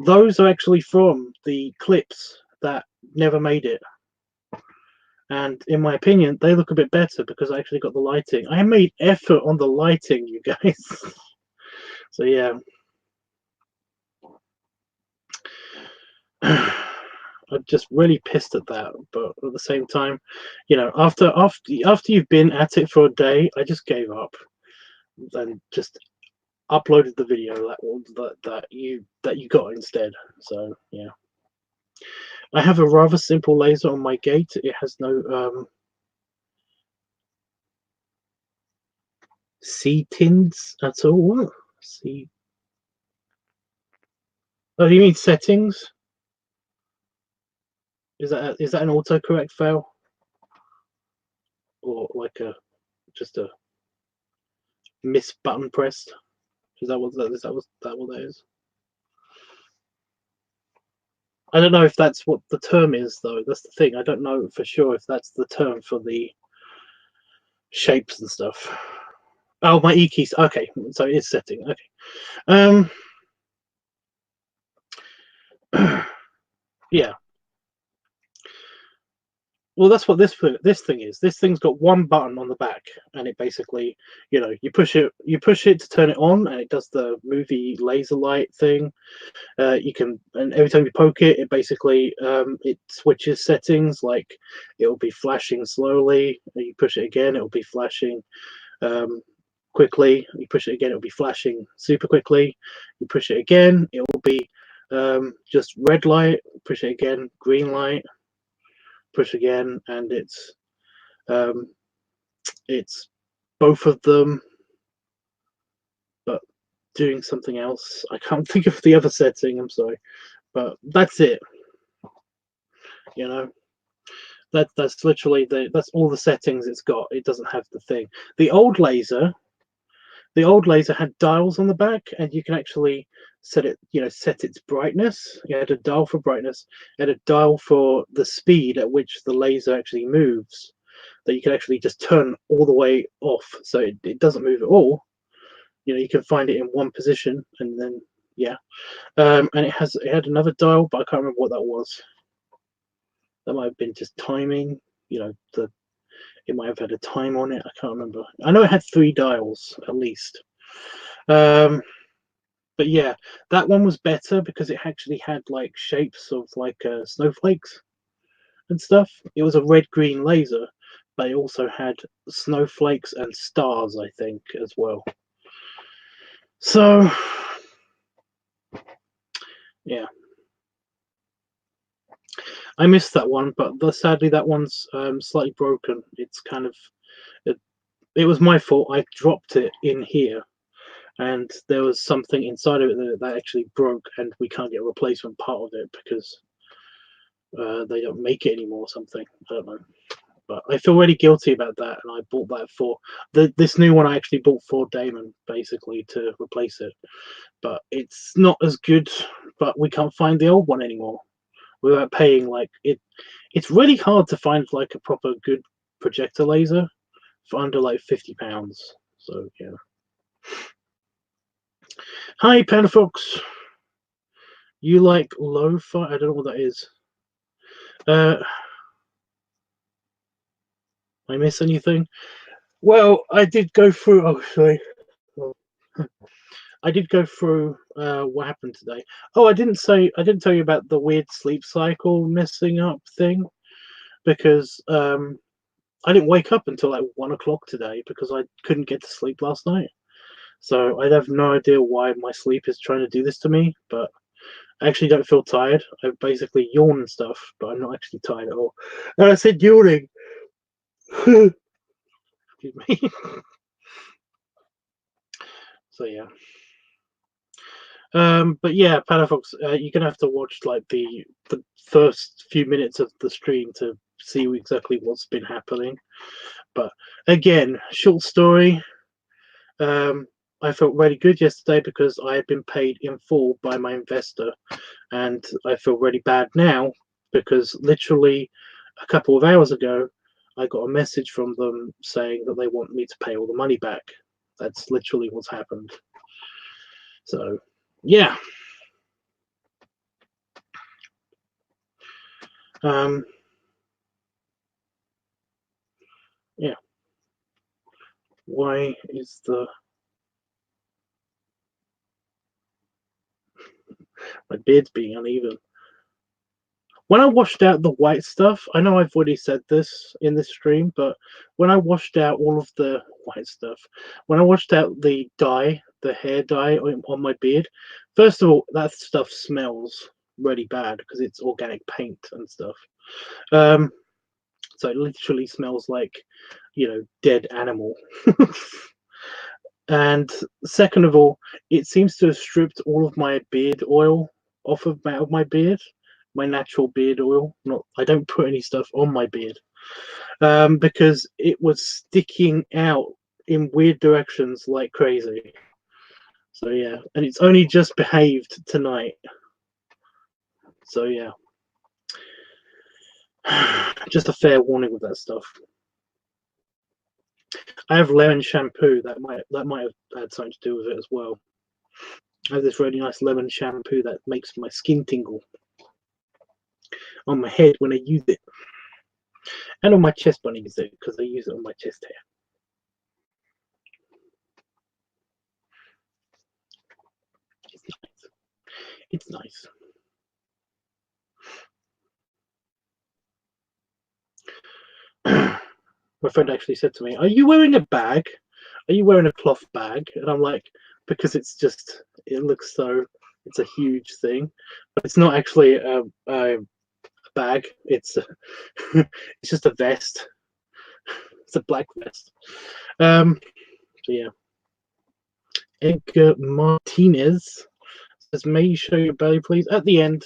Those are actually from the clips that never made it, and in my opinion they look a bit better because I actually got the lighting. I made effort on the lighting, you guys. So yeah. I'm just really pissed at that, but at the same time, after you've been at it for a day, I just gave up and just uploaded the video that you got instead. So yeah, I have a rather simple laser on my gate. It has no settings at all. What? See? Oh, you mean settings? Is that an autocorrect fail, or like just a miss button pressed? Is that what that is? I don't know if that's what the term is, though. That's the thing. I don't know for sure if that's the term for the shapes and stuff. Oh, my E keys. Okay, so it is setting. Okay. Yeah. Well, that's what this thing is. This thing's got one button on the back, and it basically, you push it to turn it on, and it does the movie laser light thing. And every time you poke it, it basically it switches settings. Like it'll be flashing slowly. You push it again, it'll be flashing quickly. You push it again, it'll be flashing super quickly. You push it again, it will be just red light. Push it again, green light. Push again, and it's both of them, but doing something else. I can't think of the other setting. I'm sorry, but that's it. That's literally that's all the settings it's got. It doesn't have the thing. The old laser had dials on the back, and you can actually set its brightness. It had a dial for brightness. It had a dial for the speed at which the laser actually moves. That you can actually just turn all the way off, so it doesn't move at all. You can find it in one position, and then and it had another dial, but I can't remember what that was. That might have been just timing. It might have had a time on it. I can't remember. I know it had 3 dials at least. But yeah, that one was better because it actually had like shapes of like snowflakes and stuff. It was a red-green laser, but it also had snowflakes and stars, I think, as well. So yeah, I missed that one, but sadly that one's slightly broken. It's kind of it was my fault. I dropped it in here, and there was something inside of it that actually broke, and we can't get a replacement part of it because they don't make it anymore or something. I don't know. But I feel really guilty about that, and I bought that for this new one. I actually bought for Damon basically to replace it, but it's not as good. But we can't find the old one anymore without paying like it. It's really hard to find like a proper good projector laser for under like £50. So yeah. Hi, Panda Fox. You like lo-fi? I don't know what that is. I miss anything? Well, I did go through. Oh, sorry. I did go through what happened today. Oh, I didn't tell you about the weird sleep cycle messing up thing because I didn't wake up until like 1 o'clock today because I couldn't get to sleep last night. So I have no idea why my sleep is trying to do this to me, but I actually don't feel tired. I basically yawn and stuff, but I'm not actually tired at all. And I said yawning. Excuse me. So yeah. But yeah, Panafox, you're gonna have to watch like the first few minutes of the stream to see exactly what's been happening. But again, short story. I felt really good yesterday because I had been paid in full by my investor, and I feel really bad now because literally a couple of hours ago, I got a message from them saying that they want me to pay all the money back. That's literally what's happened. So, yeah. Yeah. Why is my beard's being uneven? When I washed out the white stuff, I know I've already said this in this stream, but when I washed out all of the white stuff, when I washed out the dye, the hair dye on my beard, first of all, that stuff smells really bad because it's organic paint and stuff. So it literally smells like, dead animal. And second of all, it seems to have stripped all of my beard oil off of my beard, my natural beard oil. Not, I don't put any stuff on my beard because it was sticking out in weird directions like crazy. So yeah, and it's only just behaved tonight. So yeah, just a fair warning with that stuff. I have lemon shampoo that might have had something to do with it as well. I have this really nice lemon shampoo that makes my skin tingle on my head when I use it, and on my chest when I use it because I use it on my chest hair. It's nice. My friend actually said to me, "Are you wearing a bag? Are you wearing a cloth bag?" And I'm like, because it looks so, it's a huge thing, but it's not actually a bag. It's it's just a vest. It's a black vest. So yeah. Edgar Martinez says, "May you show your belly, please?" At the end.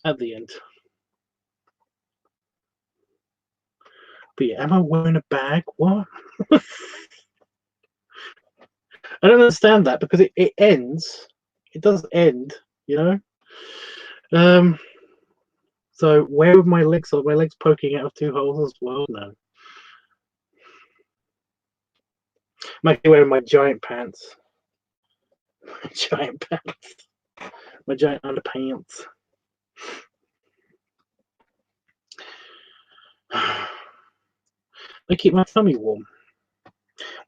At the end. But yeah, am I wearing a bag? What? I don't understand that because it ends It does end, you know. So where would my legs? Are my legs poking out of two holes as well? No. I'm actually wearing my giant pants. Giant pants. My giant underpants. They keep my tummy warm,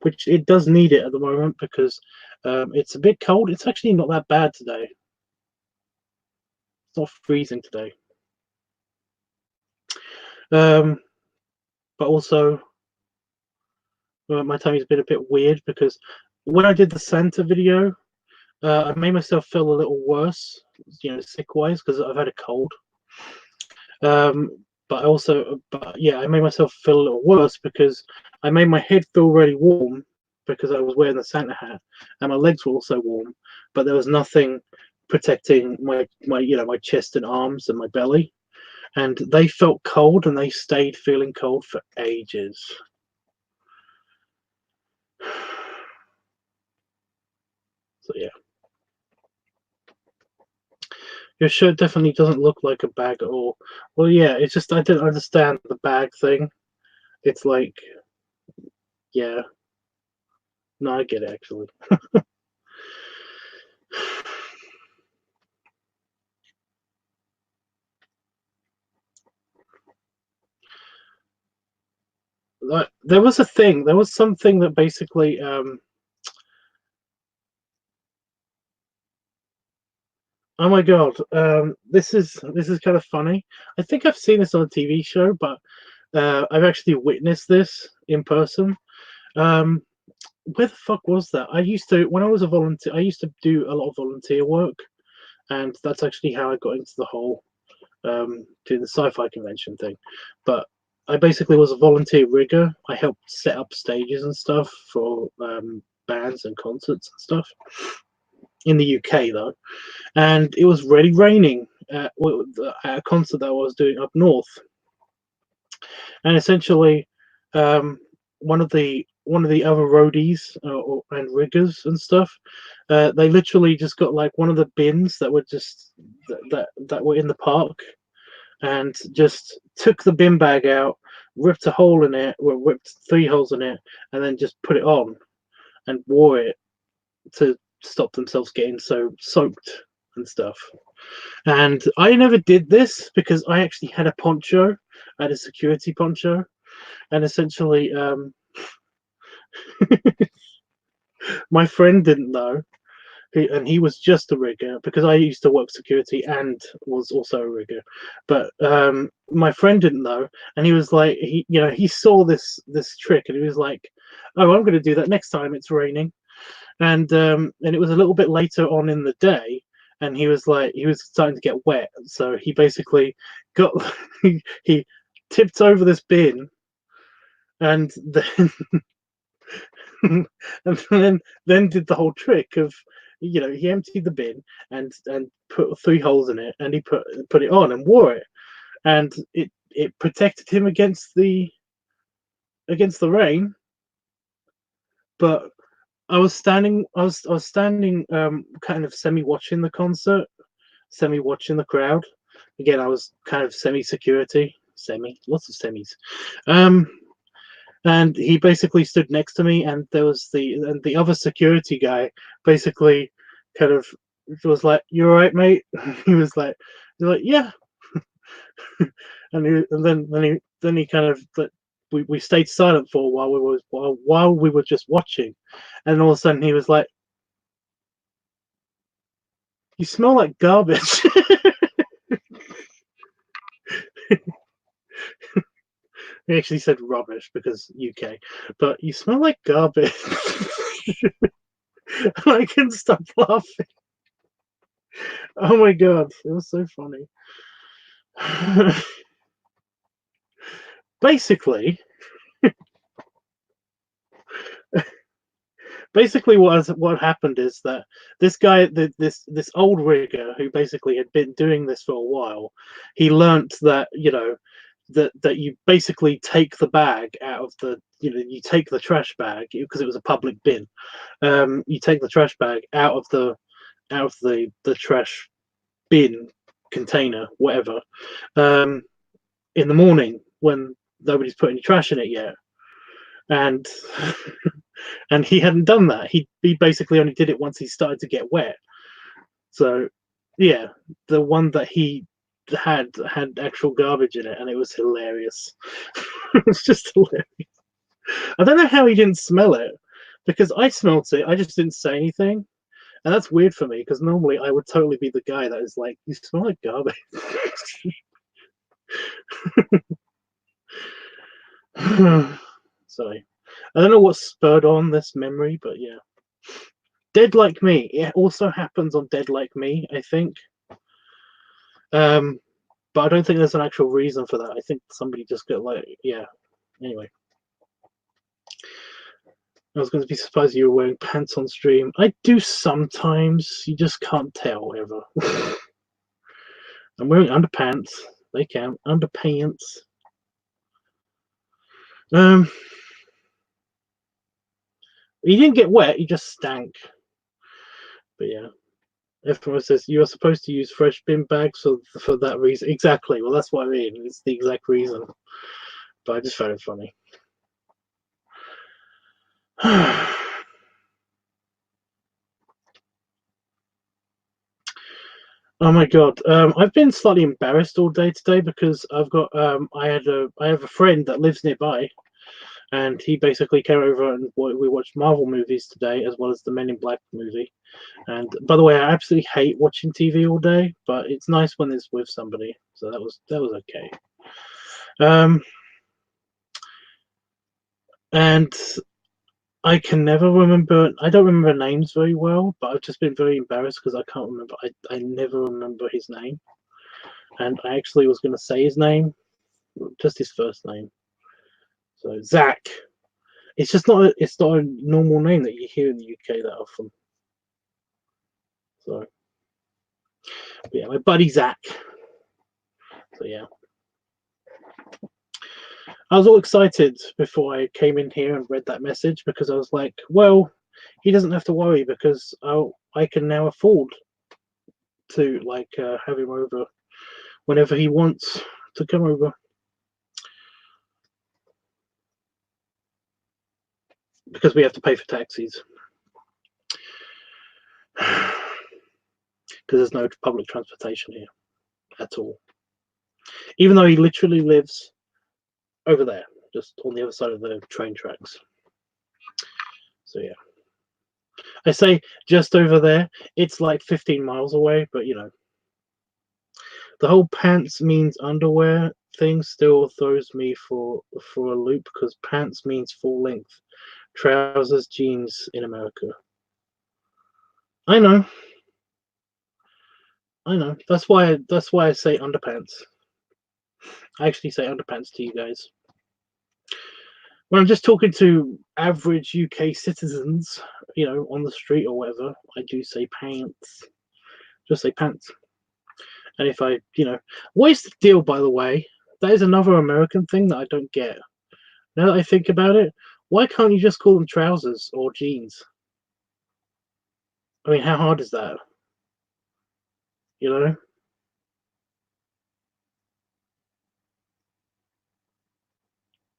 which it does need it at the moment because it's a bit cold. It's actually not that bad today. It's not freezing today. But also, my tummy's been a bit weird because when I did the Santa video, I made myself feel a little worse, sick-wise, because I've had a cold. But yeah, I made myself feel a little worse because I made my head feel really warm because I was wearing the Santa hat, and my legs were also warm, but there was nothing protecting my chest and arms and my belly, and they felt cold, and they stayed feeling cold for ages. So yeah. Your shirt definitely doesn't look like a bag at all. Well, yeah, it's just I didn't understand the bag thing. It's like, yeah. No, I get it, actually. There was something that basically oh my god, this is kind of funny. I think I've seen this on a TV show, but I've actually witnessed this in person. Where the fuck was that? I used to, when I was a volunteer, I used to do a lot of volunteer work, and that's actually how I got into the whole doing the sci-fi convention thing. But I basically was a volunteer rigger. I helped set up stages and stuff for bands and concerts and stuff in the UK though, and it was really raining at a concert that I was doing up north, and essentially one of the other roadies and riggers and stuff, they literally just got like one of the bins that were just that were in the park, and just took the bin bag out, ripped a hole in it, or ripped three holes in it, and then just put it on and wore it to stop themselves getting so soaked and stuff. And I never did this because I actually had a poncho. I had a security poncho, and essentially, my friend didn't know, and he was just a rigger because I used to work security and was also a rigger. But my friend didn't know, and he was like, he saw this trick, and he was like, "Oh, I'm going to do that next time it's raining." And it was a little bit later on in the day, and he was starting to get wet, so he basically got he tipped over this bin, and then and then did the whole trick of, he emptied the bin and put three holes in it, and he put it on and wore it, and it protected him against the rain. But I was standing kind of semi watching the concert, semi watching the crowd. Again, I was kind of semi security, lots of semis. And he basically stood next to me, and there was the other security guy basically kind of was like, "You all right, mate?" He was like, "Yeah." And he kind of, we stayed silent for a while. While we were just watching, and all of a sudden he was like, "You smell like garbage." He actually said rubbish because UK, but you smell like garbage. I couldn't stop laughing. Oh my god, it was so funny. Basically, what happened is that this guy, this old rigger who basically had been doing this for a while, he learnt that that you basically take the bag out of you take the trash bag, because it was a public bin. You take the trash bag out of the out of the trash bin container, whatever, in the morning when nobody's put any trash in it yet, and and he hadn't done that. He basically only did it once he started to get wet. So yeah, the one that he had actual garbage in it, and it was hilarious. It was just hilarious. I don't know how he didn't smell it, because I smelt it. I just didn't say anything, and that's weird for me because normally I would totally be the guy that is like, "You smell like garbage." Sorry, I don't know what spurred on this memory, but yeah, Dead Like Me. It also happens on Dead Like Me, I think. But I don't think there's an actual reason for that. I think somebody just got like, yeah. Anyway, I was going to be surprised you were wearing pants on stream. I do sometimes. You just can't tell ever. I'm wearing underpants. They count. Underpants. You didn't get wet. You just stank. But yeah. Everyone says you are supposed to use fresh bin bags for that reason. Exactly. Well, that's what I mean. It's the exact reason. But I just found it funny. Oh my god, I've been slightly embarrassed all day today because I've got I have a friend that lives nearby, and he basically came over and we watched Marvel movies today as well as the Men in Black movie. And by the way, I absolutely hate watching TV all day, but it's nice when it's with somebody, so that was okay. And I can never remember. I don't remember names very well, but I've just been very embarrassed because I can't remember. I never remember his name, and I actually was going to say his name, just his first name. So Zach. It's just not. It's not a normal name that you hear in the UK that often. So, but yeah, my buddy Zach. So yeah, I was all excited before I came in here and read that message because I was like, well, he doesn't have to worry because I can now afford to like have him over whenever he wants to come over, because we have to pay for taxis because there's no public transportation here at all, even though he literally lives over there, just on the other side of the train tracks. So yeah, I say just over there. It's like 15 miles away, but you know, the whole pants means underwear thing still throws me for a loop because pants means full length, trousers, jeans in America. I know. That's why I say underpants. I actually say underpants to you guys. When I'm just talking to average UK citizens, you know, on the street or whatever, I do say pants. Just say pants. And if I, you know, what is the deal, by the way? That is another American thing that I don't get. Now that I think about it, why can't you just call them trousers or jeans? I mean, how hard is that? You know?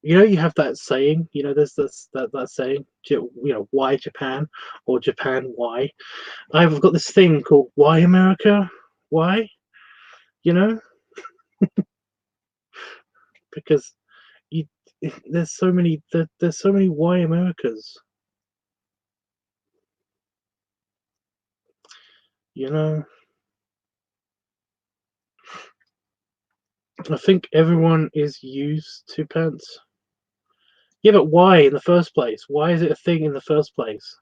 You know, you have that saying, you know, there's that saying, you know, why Japan or Japan why? I've got this thing called why America? Why? You know? Because you there's so many there's so many why Americas. You know? I think everyone is used to pants. Yeah, but why in the first place? Why is it a thing in the first place?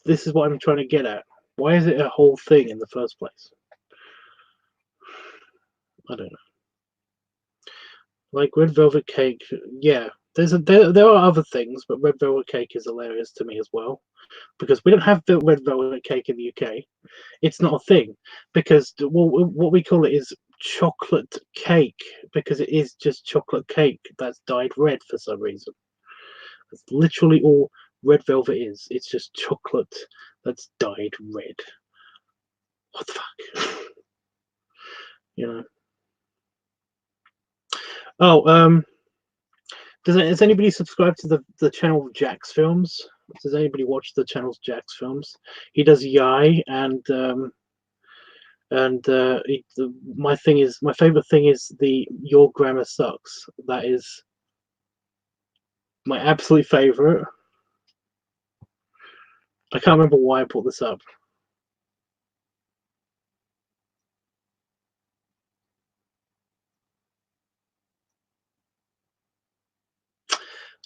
This is what I'm trying to get at. Why is it a whole thing in the first place? I don't know. Like red velvet cake, yeah. There are other things, but red velvet cake is hilarious to me as well, because we don't have the red velvet cake in the UK. It's not a thing because what we call it is chocolate cake, because it is just chocolate cake that's dyed red for some reason. That's literally all red velvet is. It's just chocolate that's dyed red. What the fuck? You know. Oh, has anybody subscribed to the channel Jack's Films? Does anybody watch the channel's Jack's Films? He does Yai, and my favorite thing is the Your Grammar Sucks. That is my absolute favorite. I can't remember why I put this up.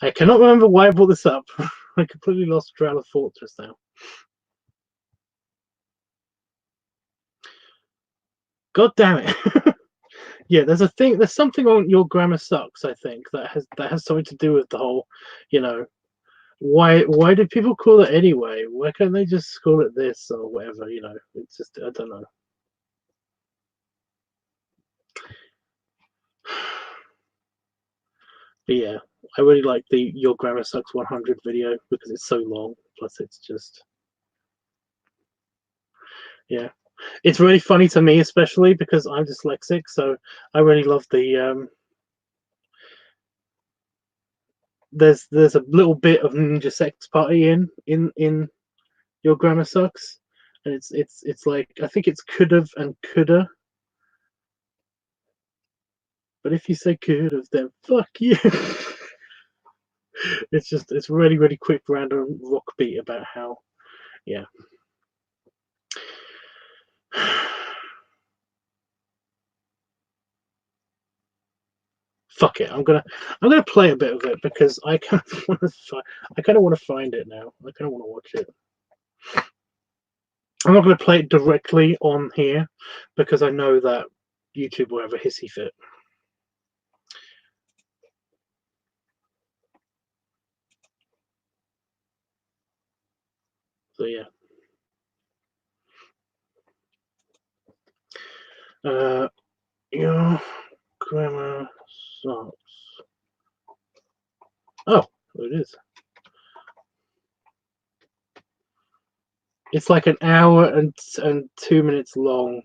I cannot remember why I brought this up. I completely lost trail of thought just now. God damn it. Yeah, there's something on Your Grammar Sucks, I think, that has something to do with the whole, you know, why do people call it anyway? Why can't they just call it this or whatever, you know? It's just, I don't know. But yeah, I really like the Your Grammar Sucks 100 video because it's so long. Plus, it's just, yeah, it's really funny to me, especially because I'm dyslexic. So I really love the there's a little bit of Ninja Sex Party in Your Grammar Sucks, and it's like, I think it's could've and coulda. But if you say could've, then fuck you. It's really quick random rock beat about how, yeah. Fuck it, I'm gonna play a bit of it because I kind of want to find it now. I kind of want to watch it. I'm not going to play it directly on here because I know that YouTube will have a hissy fit. So yeah. Your Grammar Sucks. Oh, it is. It's like an hour and 2 minutes long.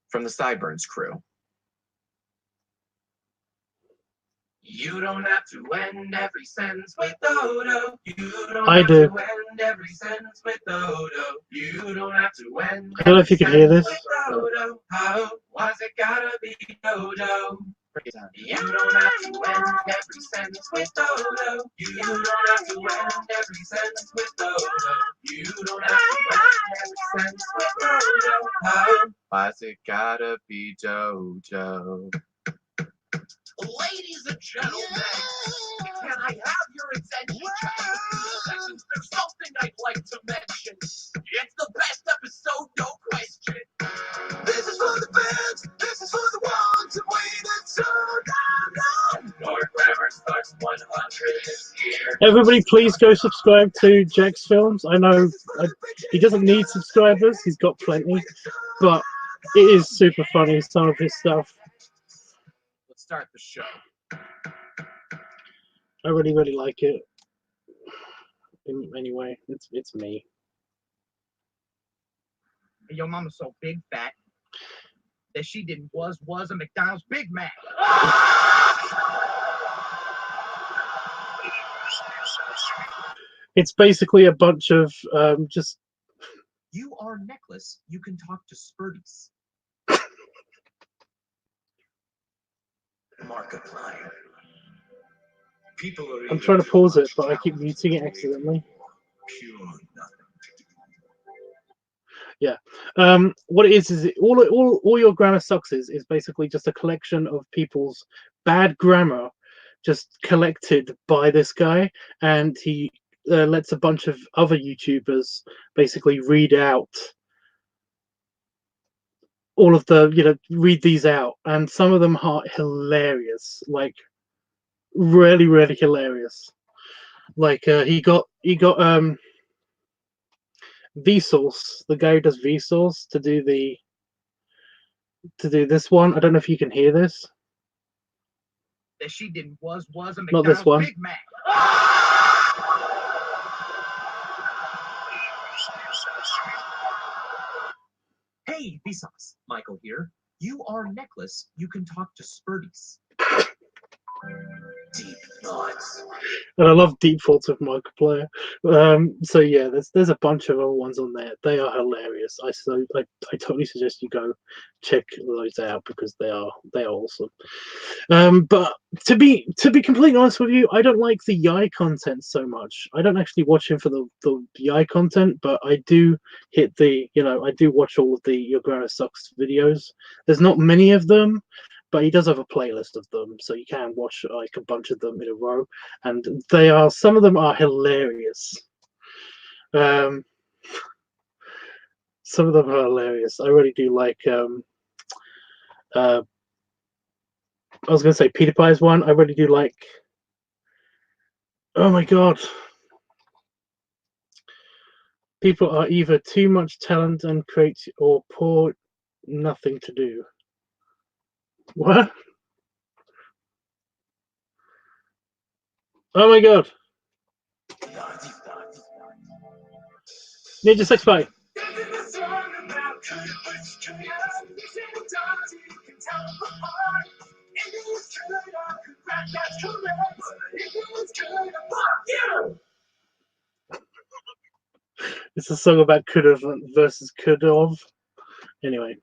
From the Sideburns crew. You don't have to end every sentence with dodo. You don't have to end every sentence with dodo. You don't have to end. I don't know if you can hear this. Dodo. How? Why's it gotta be dodo? You don't have to end every sentence with dodo. You don't have to end every sentence with dodo. You don't have to end every sentence with dodo. How? Why's it gotta be dodo? Ladies and gentlemen, can I have your attention just for a few seconds? There's something I'd like to mention. It's the best episode, no question. This is for the fans, this is for the ones who waited so long. Your Grammar Sucks 100 is here. Everybody, please go subscribe to Jack's Films. I know he doesn't need subscribers; he's got plenty, but it is super funny, some of his stuff. Let's start the show. I really like it. Anyway, it's me. Your mama's so big fat that she didn't was a McDonald's Big Mac. It's basically a bunch of just. You are Necklace. You can talk to Spurties. Markiplier. I'm trying to pause it, but I keep muting it accidentally. Yeah. What it is all Your Grammar Sucks is basically just a collection of people's bad grammar, just collected by this guy, and he lets a bunch of other YouTubers basically read out all of the, read these out, and some of them are hilarious. Like, really, really hilarious. Like he got Vsauce, the guy who does Vsauce, to do this one. I don't know if you can hear this. That she did was a McDonald's Not this one. Big Mac. Hey, Vsauce, Michael here. You are Necklace. You can talk to Spurties. Deep thoughts. And I love deep thoughts of Markiplier. So yeah, there's a bunch of other ones on there. They are hilarious. I totally suggest you go check those out because they are awesome. But to be completely honest with you, I don't like the Yai content so much. I don't actually watch him for the Yai content, but I do hit I do watch all of the Your Grandma Sucks videos. There's not many of them, but he does have a playlist of them, so you can watch like a bunch of them in a row, and some of them are hilarious. Some of them are hilarious. I really do like I was gonna say PewDiePie's one. I really do like. Oh my god. People are either too much talent and create or poor nothing to do. What? Oh my god. Ninja Sex Spy. It's a song about could've versus could've. Anyway,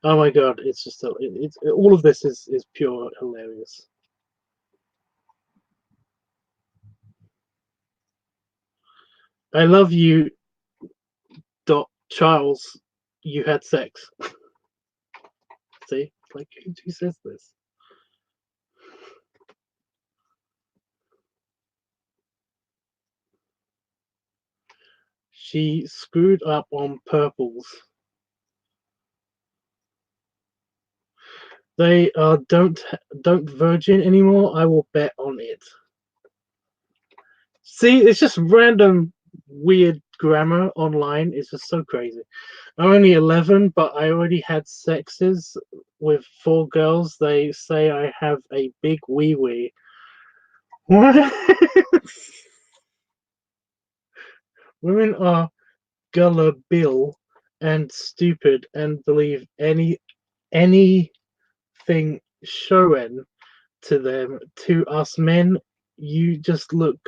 oh my god, it's just all of this is pure hilarious. I love you. Charles, you had sex. See, like who says this? She screwed up on purples. They don't virgin anymore. I will bet on it. See, it's just random weird grammar online. It's just so crazy. I'm only 11, but I already had sexes with 4 girls. They say I have a big wee wee. What? Women are gullible and stupid and believe anything shown to them. To us men, you just look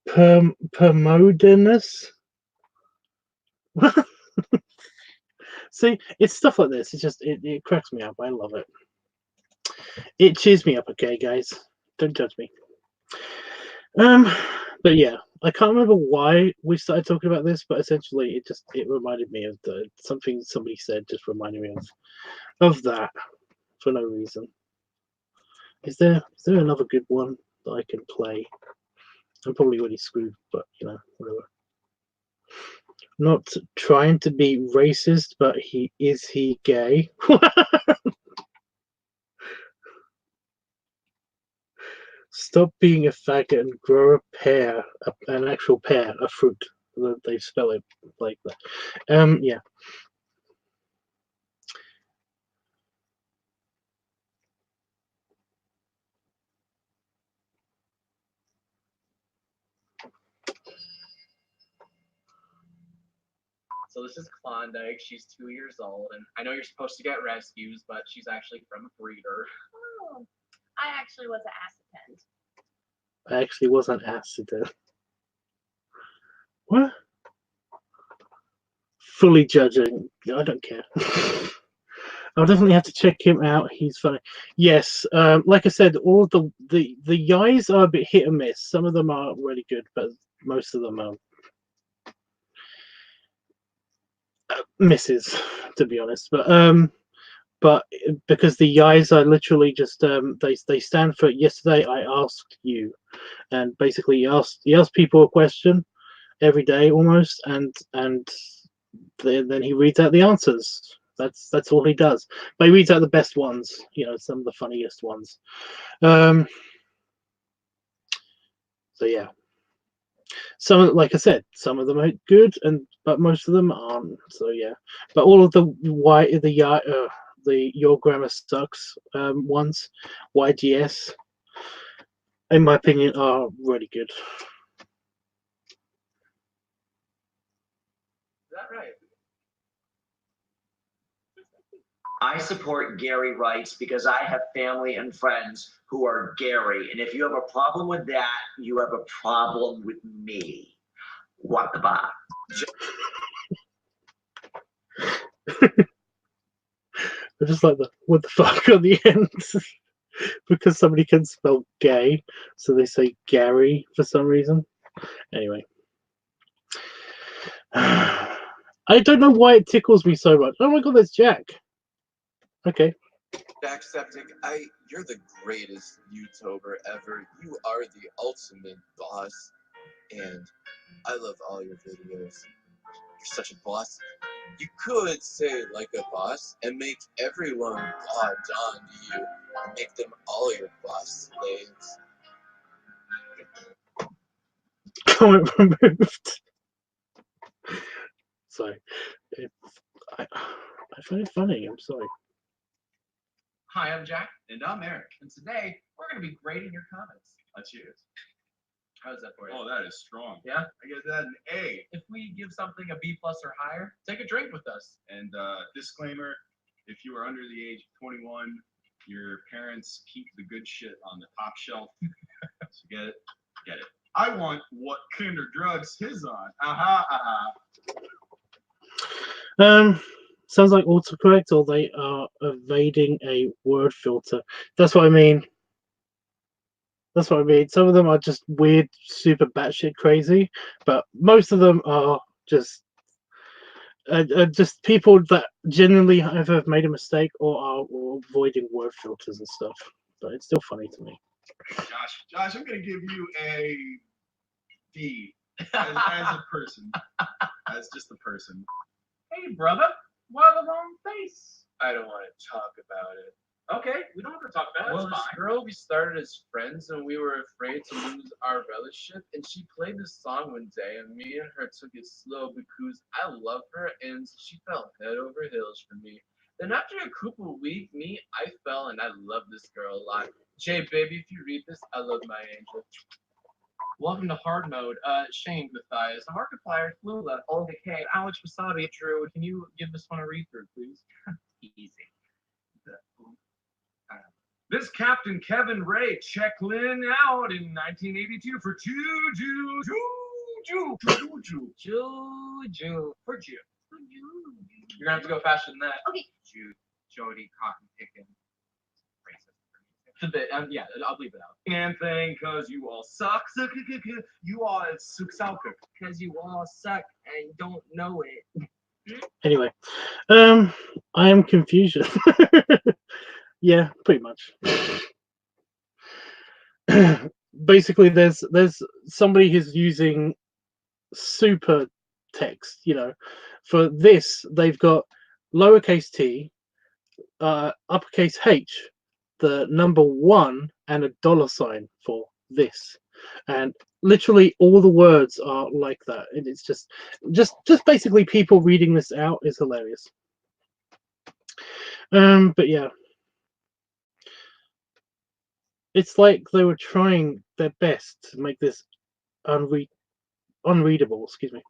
permodernous. See, it's stuff like this. It's just it cracks me up. I love it. It cheers me up. Okay, guys, don't judge me. But yeah, I can't remember why we started talking about this, but essentially it reminded me of something somebody said. Just reminded me of that for no reason. Is there another good one that I can play? I'm probably already screwed, but whatever. Not trying to be racist, but is he gay? Stop being a faggot and grow a pear, an actual pear, a fruit. They spell it like that. Yeah. So this is Klondike. She's 2 years old, and I know you're supposed to get rescues, but she's actually from a breeder. Oh, I actually was an accident. I actually was an accident. What? Fully judging. I don't care. I'll definitely have to check him out. He's funny. Yes, like I said, all of the Yais are a bit hit and miss. Some of them are really good, but most of them are misses, to be honest. But because the Yais are literally just they stand for yesterday I asked you, and basically he asked people a question every day almost, and then he reads out the answers. That's all he does. But he reads out the best ones, some of the funniest ones. So yeah, some, like I said, some of them are good, but most of them aren't. So yeah, but all of the Your Grammar Sucks ones, YGS, in my opinion, are really good. Is that right? I support Gary rights because I have family and friends who are Gary. And if you have a problem with that, you have a problem with me. What the fuck? I just like the what the fuck on the end because somebody can spell gay, so they say Gary for some reason. Anyway. I don't know why it tickles me so much. Oh my god, that's Jack. Okay. Jacksepticeye, you're the greatest YouTuber ever. You are the ultimate boss, and I love all your videos. You're such a boss. You could say like a boss and make everyone bow down to you and make them all your boss slaves. Comment removed. Sorry. I find it funny. I'm sorry. Hi, I'm Jack. And I'm Eric. And today, we're going to be grading your comments. Cheers. How's that for you? Oh, that is strong. Yeah? I give that an A. If we give something a B+ or higher, take a drink with us. And disclaimer, if you are under the age of 21, your parents keep the good shit on the top shelf. So get it? Get it. I want what kind of drugs his on. Aha, aha. Sounds like autocorrect, or they are evading a word filter. That's what I mean. That's what I mean. Some of them are just weird, super batshit crazy, but most of them are just people that genuinely have made a mistake or are avoiding word filters and stuff. But it's still funny to me. Josh, I'm gonna give you a D as a person, as just a person. Hey, brother. Why the long face? I don't want to talk about it. Okay, we don't have to talk about it. Well, It's this fine. girl, we started as friends and we were afraid to lose our relationship, and she played this song one day and me and her took it slow because I love her and she fell head over heels for me. Then after a couple weeks, I fell and I love this girl a lot. Jay, baby, if you read this, I love my angel. Welcome to hard mode. Shane, Matthias, Markiplier, Flula, Olga K, Alex Wasabi, Drew. Can you give this one a read through, please? Easy. This Captain Kevin Ray checked Lynn out in 1982 for Juju For Jew. You're gonna have to go faster than that. Okay. Jody Cotton Pickin. Racist. It's a bit. Yeah, I'll leave it out. and thing, cause you all suck. You all suck. Because you all suck and don't know it. Anyway, I am confusion. Yeah, pretty much. Basically, there's somebody who's using super text. For this they've got lowercase t, uppercase H, the number 1, and a $sign for this, and literally all the words are like that, and it's just basically people reading this out is hilarious. But yeah, it's like they were trying their best to make this unreadable. Excuse me.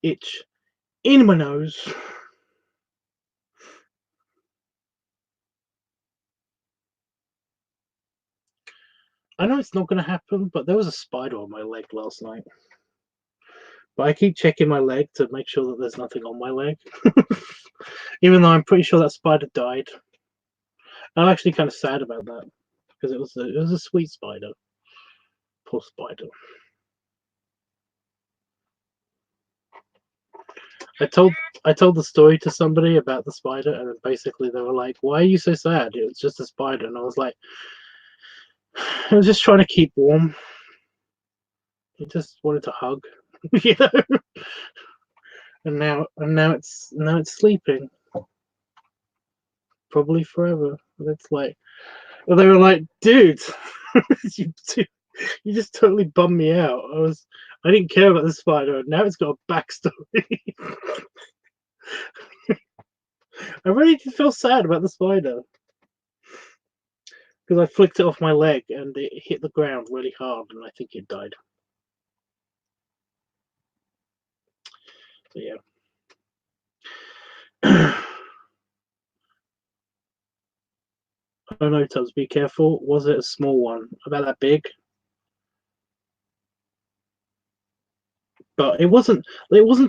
Itch in my nose. I know it's not going to happen, but there was a spider on my leg last night. But I keep checking my leg to make sure that there's nothing on my leg. Even though I'm pretty sure that spider died. I'm actually kind of sad about that, because it was a sweet spider. Poor spider. I told the story to somebody about the spider, and basically they were like, "Why are you so sad? It was just a spider." And I was like, "I was just trying to keep warm. He just wanted to hug, you know." And now it's sleeping, probably forever. And it's like, Well, they were like, dude, you, you just totally bummed me out. I didn't care about the spider, and now it's got a backstory. I really did feel sad about the spider because I flicked it off my leg and it hit the ground really hard, and I think it died. So yeah. Oh no, Tubbs, be careful. Was it a small one? About that big? But it wasn't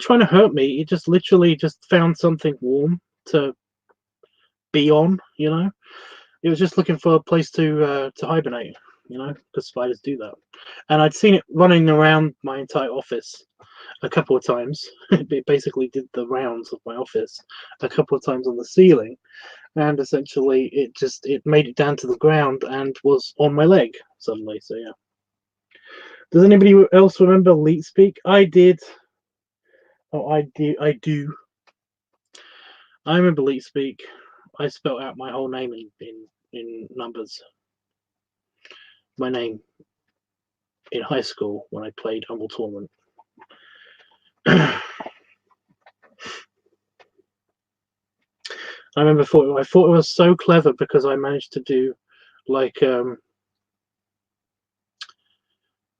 trying to hurt me. It just literally just found something warm to be on, you know? It was just looking for a place to hibernate, you know, because spiders do that. And I'd seen it running around my entire office a couple of times. It basically did the rounds of my office a couple of times on the ceiling, and essentially it made it down to the ground and was on my leg suddenly. So yeah. Does anybody else remember LeetSpeak? I did. Oh, I do. I remember LeetSpeak. I spelled out my whole name in numbers. My name in high school when I played Humble Tournament. I remember I thought it was so clever because I managed to do like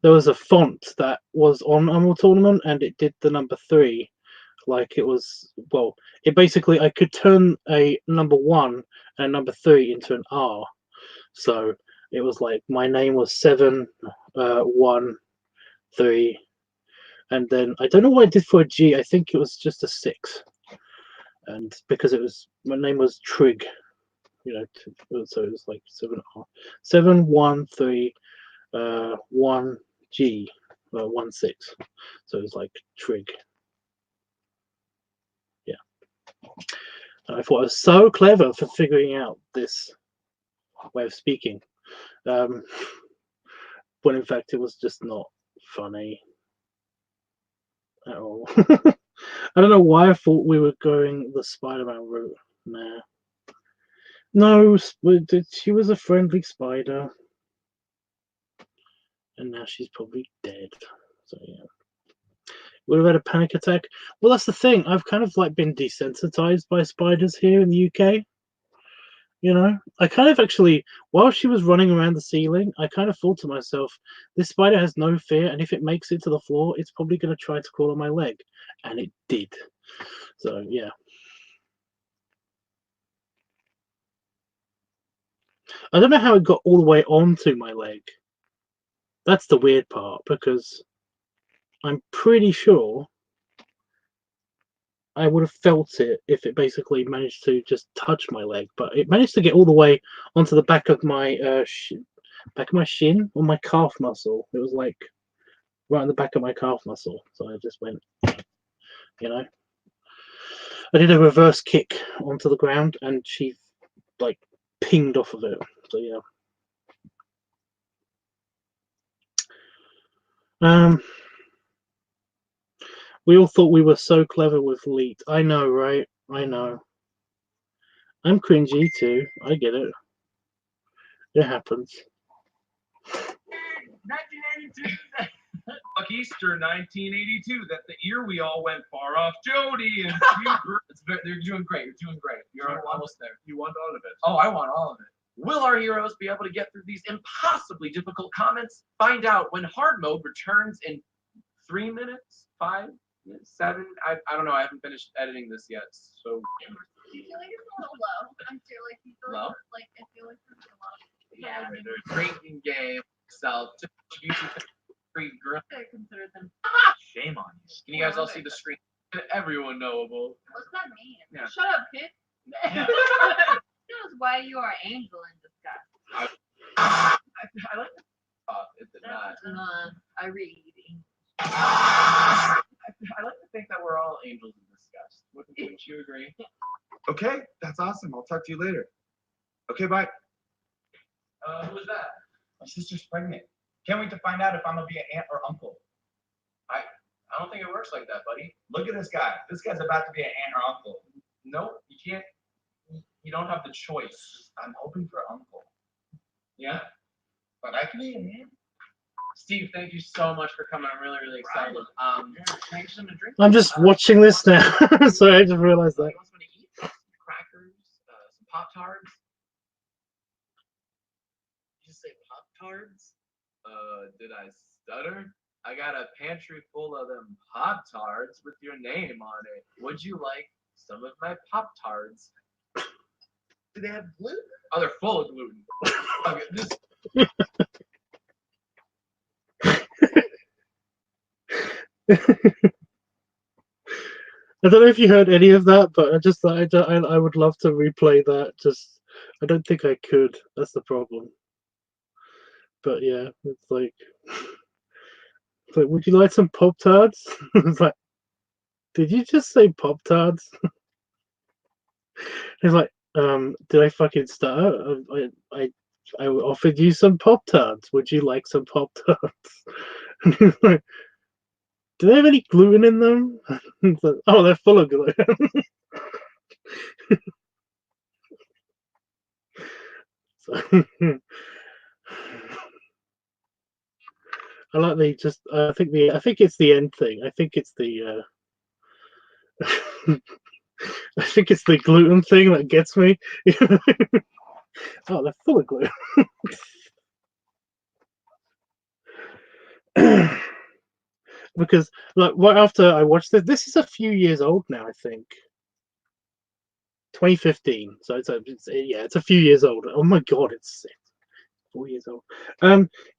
there was a font that was on Humble Tournament and it did the number 3 like it was, well, it basically, I could turn a number 1 and a number 3 into an R. So it was like my name was 7 1 3, and then I don't know what I did for a G. I think it was just a 6, and because it was, my name was Trig, you know, so it was like 7 1 3 1 G 1 6. So it was like Trig. Yeah, and I thought I was so clever for figuring out this way of speaking, when in fact it was just not funny at all. I don't know why I thought we were going the Spider-Man route. Nah. No, she was a friendly spider. And now she's probably dead. So yeah. Would have had a panic attack. Well, that's the thing. I've kind of like been desensitized by spiders here in the UK. You know, I kind of actually, while she was running around the ceiling, I kind of thought to myself, this spider has no fear, and if it makes it to the floor, it's probably going to try to crawl on my leg. And it did. So, yeah. I don't know how it got all the way onto my leg. That's the weird part, because I'm pretty sure I would have felt it if it basically managed to just touch my leg, but it managed to get all the way onto the back of my shin or my calf muscle. It was like right on the back of my calf muscle. So I just went, you know, I did a reverse kick onto the ground, and she like pinged off of it. So yeah. We all thought we were so clever with Leet. I know, right? I know. I'm cringy too. I get it. It happens. 1982. Fuck Easter 1982. That the year we all went far off. Jody and they're doing great. You're doing great. You're almost there. You want all of it. Oh, I want all of it. Will our heroes be able to get through these impossibly difficult comments? Find out when hard mode returns in 3 minutes, 5, 7. I don't know. I haven't finished editing this yet. So Do you feel like it's a little low? I feel like you feel Low? like I feel like it's a lot. yeah, there's drinking game, self, YouTube, free girl. I consider them. Shame on you. Can you guys all see the screen? Everyone knowable. What's that mean? Yeah. Shut up, kid. Yeah. Knows why you are an angel in disguise. I like the it did not. I read. I like to think that we're all angels in disgust. Wouldn't you agree? Okay, that's awesome. I'll talk to you later. Okay, bye. Who was that? My sister's pregnant. Can't wait to find out if I'm gonna be an aunt or uncle. I don't think it works like that, buddy. Look at this guy. This guy's about to be an aunt or uncle. Nope, you can't. You don't have the choice. I'm hoping for uncle. Yeah? But I can eat it, man. Steve, thank you so much for coming. I'm really, really excited. Can I get some to drink? I'm just watching this now. Sorry, I just realized that. You want something to eat? Some crackers, some Pop-Tarts. Did you say Pop-Tarts? Did I stutter? I got a pantry full of them Pop-Tarts with your name on it. Would you like some of my Pop-Tarts? Do they have gluten? Oh, they're full of gluten. Okay, this. I don't know if you heard any of that, but I would love to replay that. Just I don't think I could. That's the problem. But yeah, it's like would you like some Pop Tarts? It's like, did you just say Pop Tarts? He's like, did I fucking stutter? I offered you some Pop Tarts. Would you like some Pop Tarts? And he's like, do they have any gluten in them? It's like, oh, they're full of gluten. So, I like the just. I think it's the end thing. I think it's the. I think it's the gluten thing that gets me. Oh, they're full of gluten. Because like right after I watched this is a few years old now. I think 2015. So it's a few years old. Oh my god, it's 4 years old.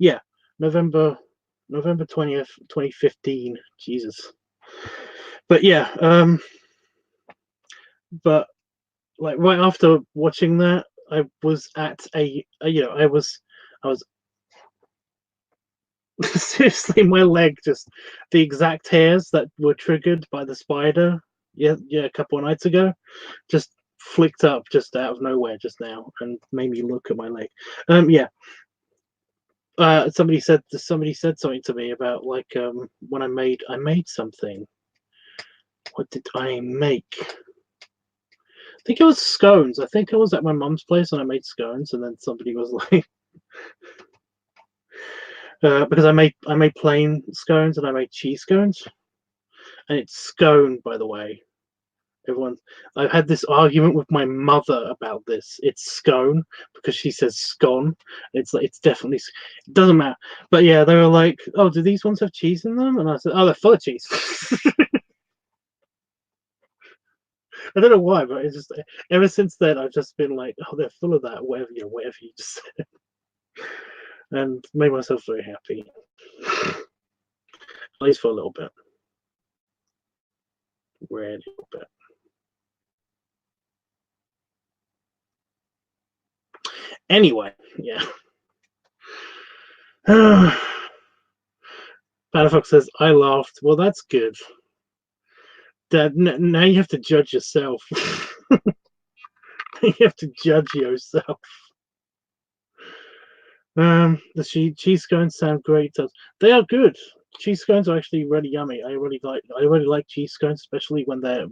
Yeah, November 20th, 2015. Jesus. But yeah, but like right after watching that, I was at I was seriously, my leg just the exact hairs that were triggered by the spider. Yeah, a couple of nights ago, just flicked up just out of nowhere just now and made me look at my leg. Yeah. Somebody said something to me about like when I made something. What did I make? I think it was scones. I think I was at my mum's place and I made scones, and then somebody was like, because I made plain scones and I made cheese scones, and it's scone, by the way. Everyone, I've had this argument with my mother about this. It's scone because she says scone. It's like it's definitely. It doesn't matter. But yeah, they were like, "Oh, do these ones have cheese in them?" And I said, "Oh, they're full of cheese." I don't know why, but it's just ever since then I've just been like, "Oh, they're full of that." Whatever you just said, and made myself very happy, at least for a little bit. Really little bit. Anyway, yeah. Panafox says, I laughed. Well, that's good. Dad, now you have to judge yourself. You have to judge yourself. The cheese scones sound great. They are good. Cheese scones are actually really yummy. I really like cheese scones, especially when they're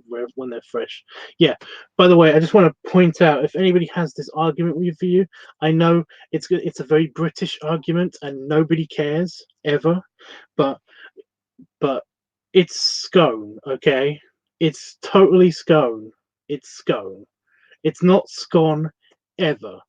fresh. Yeah. By the way, I just want to point out if anybody has this argument with you, I know it's good. It's a very British argument, and nobody cares ever. But it's scone, okay? It's totally scone. It's scone. It's not scone ever.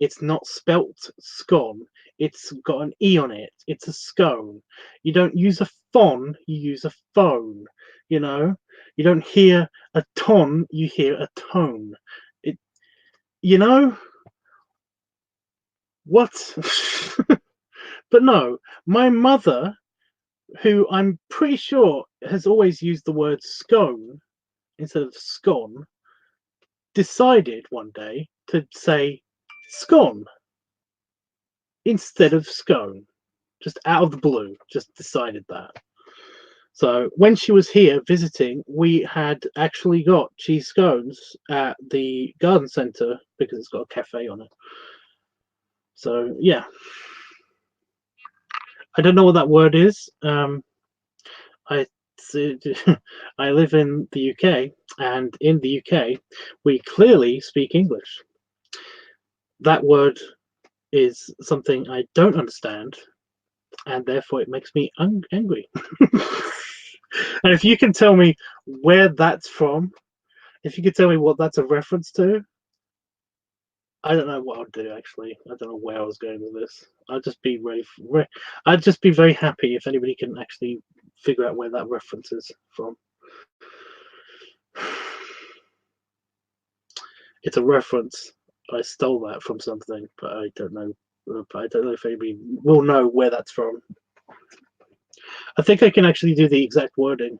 It's not spelt scone. It's got an E on it. It's a scone. You don't use a phon, you use a phone. You know? You don't hear a ton, you hear a tone. It you know? What? But no, my mother, who I'm pretty sure has always used the word scone instead of scone, decided one day to say scone instead of scone, just out of the blue, just decided that. So when she was here visiting, we had actually got cheese scones at the garden centre because it's got a cafe on it. So yeah, I don't know what that word is. I I live in the UK, and in the UK, we clearly speak English. That word is something I don't understand, and therefore it makes me angry. And if you can tell me where that's from, if you could tell me what that's a reference to, I don't know what I'd do. Actually, I don't know where I was going with this. I'd just be I'd just be very happy if anybody can actually figure out where that reference is from. It's a reference. I stole that from something, but I don't know. I don't know if anybody will know where that's from. I think I can actually do the exact wording.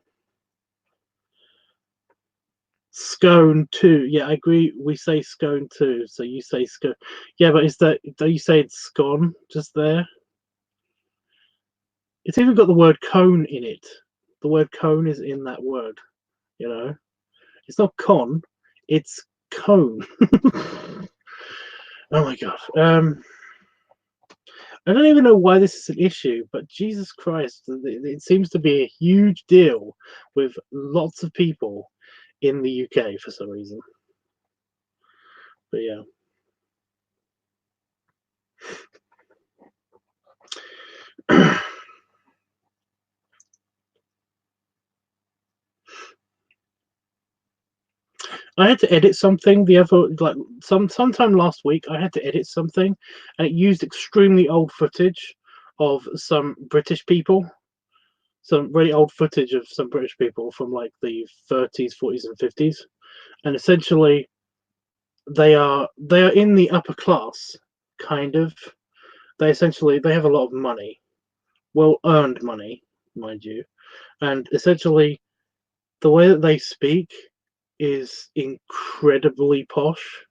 Scone too. Yeah, I agree. We say scone too. So you say scone. Yeah, but is that? Do you say it's scone just there? It's even got the word cone in it. The word cone is in that word. You know, it's not con. It's cone. Oh my god. I don't even know why this is an issue, but Jesus Christ, it seems to be a huge deal with lots of people in the UK for some reason. But yeah. I had to edit something the other sometime last week. I had to edit something, and it used extremely old footage of some British people, some really old footage of some British people from like the 30s, 40s, and 50s, and essentially they are in the upper class, kind of. They have a lot of money, well earned money, mind you, and essentially the way that they speak is incredibly posh.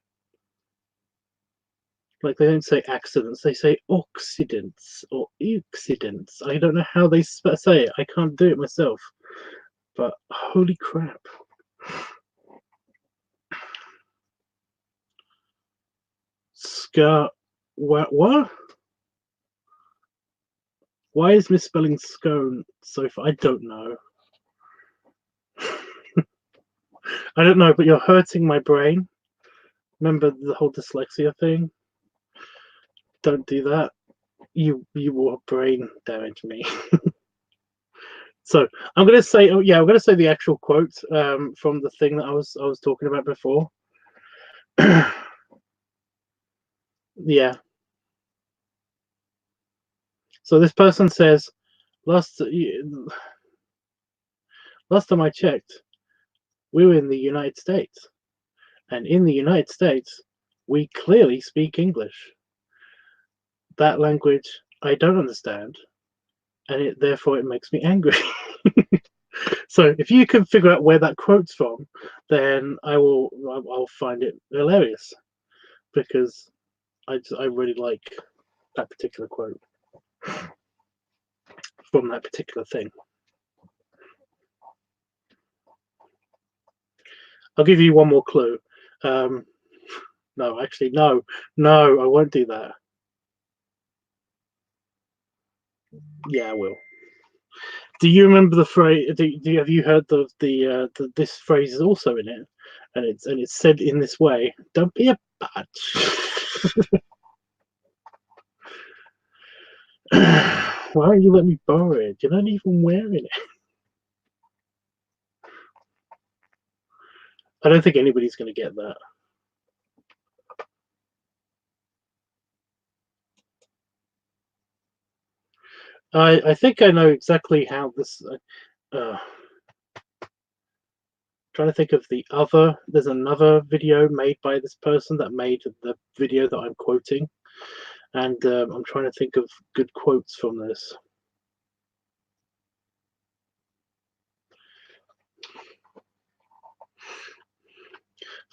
Like they don't say accidents, they say oxidants or accidents. I don't know how they say it. I can't do it myself. But holy crap. What? Why is misspelling scone so far? I don't know. I don't know, but you're hurting my brain. Remember the whole dyslexia thing? Don't do that. You will brain damage me. So I'm gonna say, I'm gonna say the actual quote from the thing that I was talking about before. Yeah. So this person says, last time I checked, we were in the United States, and in the United States, we clearly speak English. That language I don't understand, and therefore it makes me angry. So if you can figure out where that quote's from, then I'll find it hilarious, because I really like that particular quote from that particular thing. I'll give you one more clue. No, actually, no, I won't do that. Yeah, I will. Do you remember the phrase? Have you heard this phrase is also in it, and it's said in this way? Don't be a bitch. Why don't you let me borrow it? You're not even wearing it. I don't think anybody's going to get that. I think I know exactly how this. Trying to think of the other. There's another video made by this person that made the video that I'm quoting, and I'm trying to think of good quotes from this.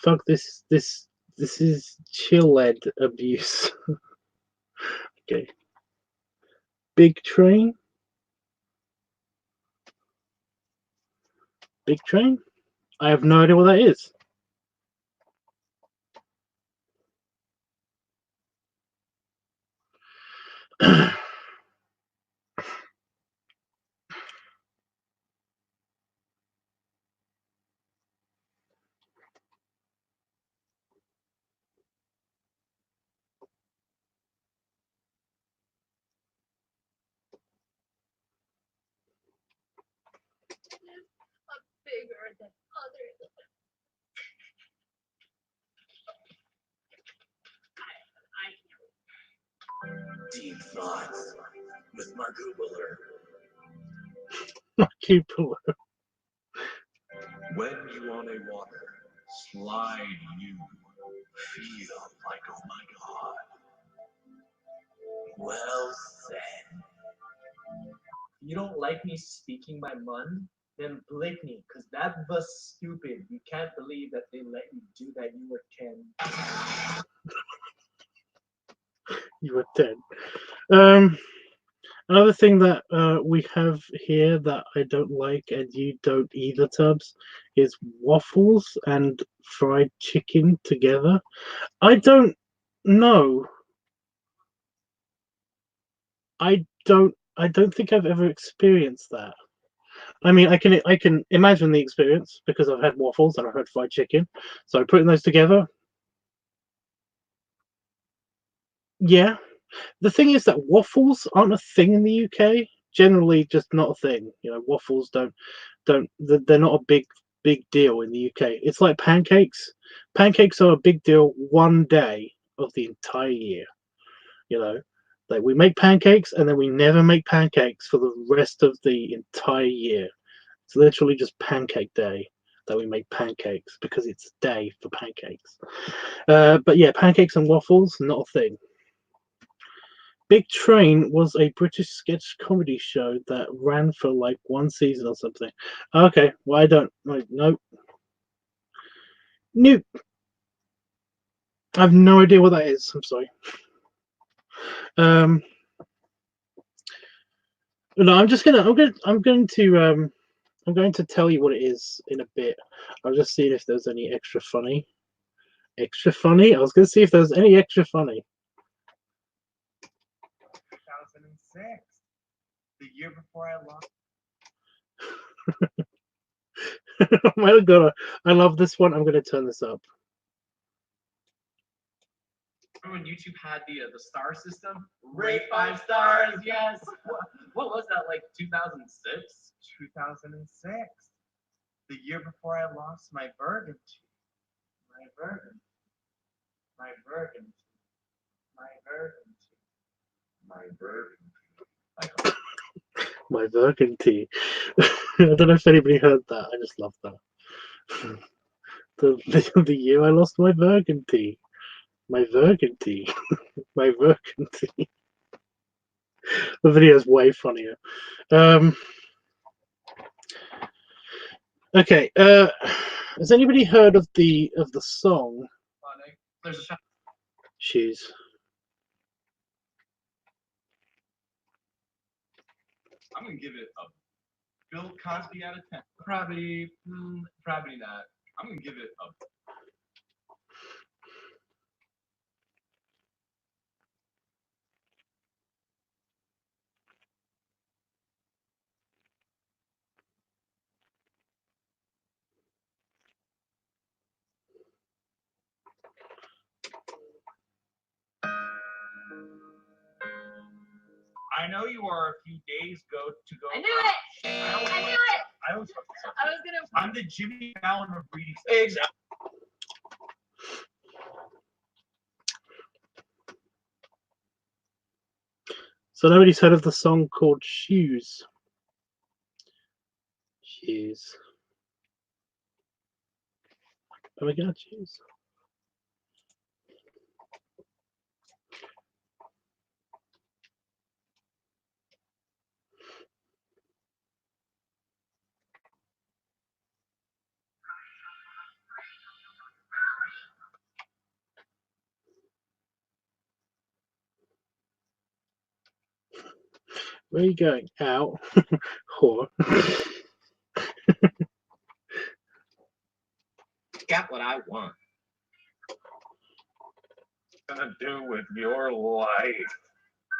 Fuck this! This is chill-led abuse. Okay. Big train. Big train. I have no idea what that is. bigger than others. Deep Thoughts with Mark Ubler. Cupid. When you on a water, slide you feel like, oh my God. Well said. You don't like me speaking my mun? Then blick me, cause that was stupid. You can't believe that they let you do that. You were 10. You were 10. Another thing that we have here that I don't like, and you don't either, Tubbs, is waffles and fried chicken together. I don't know. I don't think I've ever experienced that. I mean, I can imagine the experience because I've had waffles and I've had fried chicken. So putting those together, yeah. The thing is that waffles aren't a thing in the UK. Generally, just not a thing. You know, waffles they're not a big deal in the UK. It's like pancakes. Pancakes are a big deal one day of the entire year. You know, like we make pancakes and then we never make pancakes for the rest of the entire year. It's literally just pancake day that we make pancakes because it's a day for pancakes. But yeah, pancakes and waffles, not a thing. Big Train was a British sketch comedy show that ran for like one season or something. Okay, well I don't like nope. Nope. I have no idea what that is. I'm sorry. No, I'm going to tell you what it is in a bit. I'm just seeing if there's any extra funny. Extra funny? I was going to see if there's any extra funny. 2006, the year before I lost. Oh my god, I love this one. I'm going to turn this up. Remember when YouTube had the star system? Rate 5 stars, yes. What was that, like 2006? 2006, the year before I lost my burgundy. My burgundy. My burgundy. My burgundy. My burgundy. My burgundy. I don't know if anybody heard that. I just love that. The year I lost my burgundy. My burgundy. My burgundy. The video is way funnier. Okay. Has anybody heard of the song There's a shot. Shoes? I'm gonna give it a Bill Cosby out of 10. Probably not. I'm gonna give it a. I know you are a few days to go. I knew it. I knew it. I always fuck this up. I was gonna. I'm the Jimmy Fallon of reading. Exactly. So nobody's heard of the song called Shoes. Shoes. Oh my god, shoes. Where are you going? Out. Whore. Got what I want. Gonna do with your life.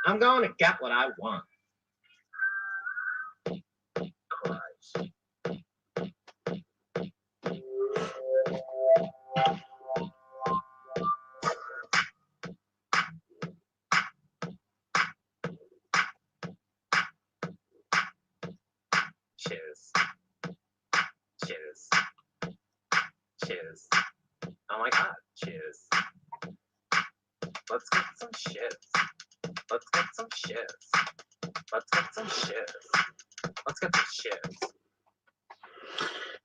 I'm going to get what I want. Christ. Cheers. Cheers. Let's get some shits. Let's get some shits. Let's get some shits. Let's get some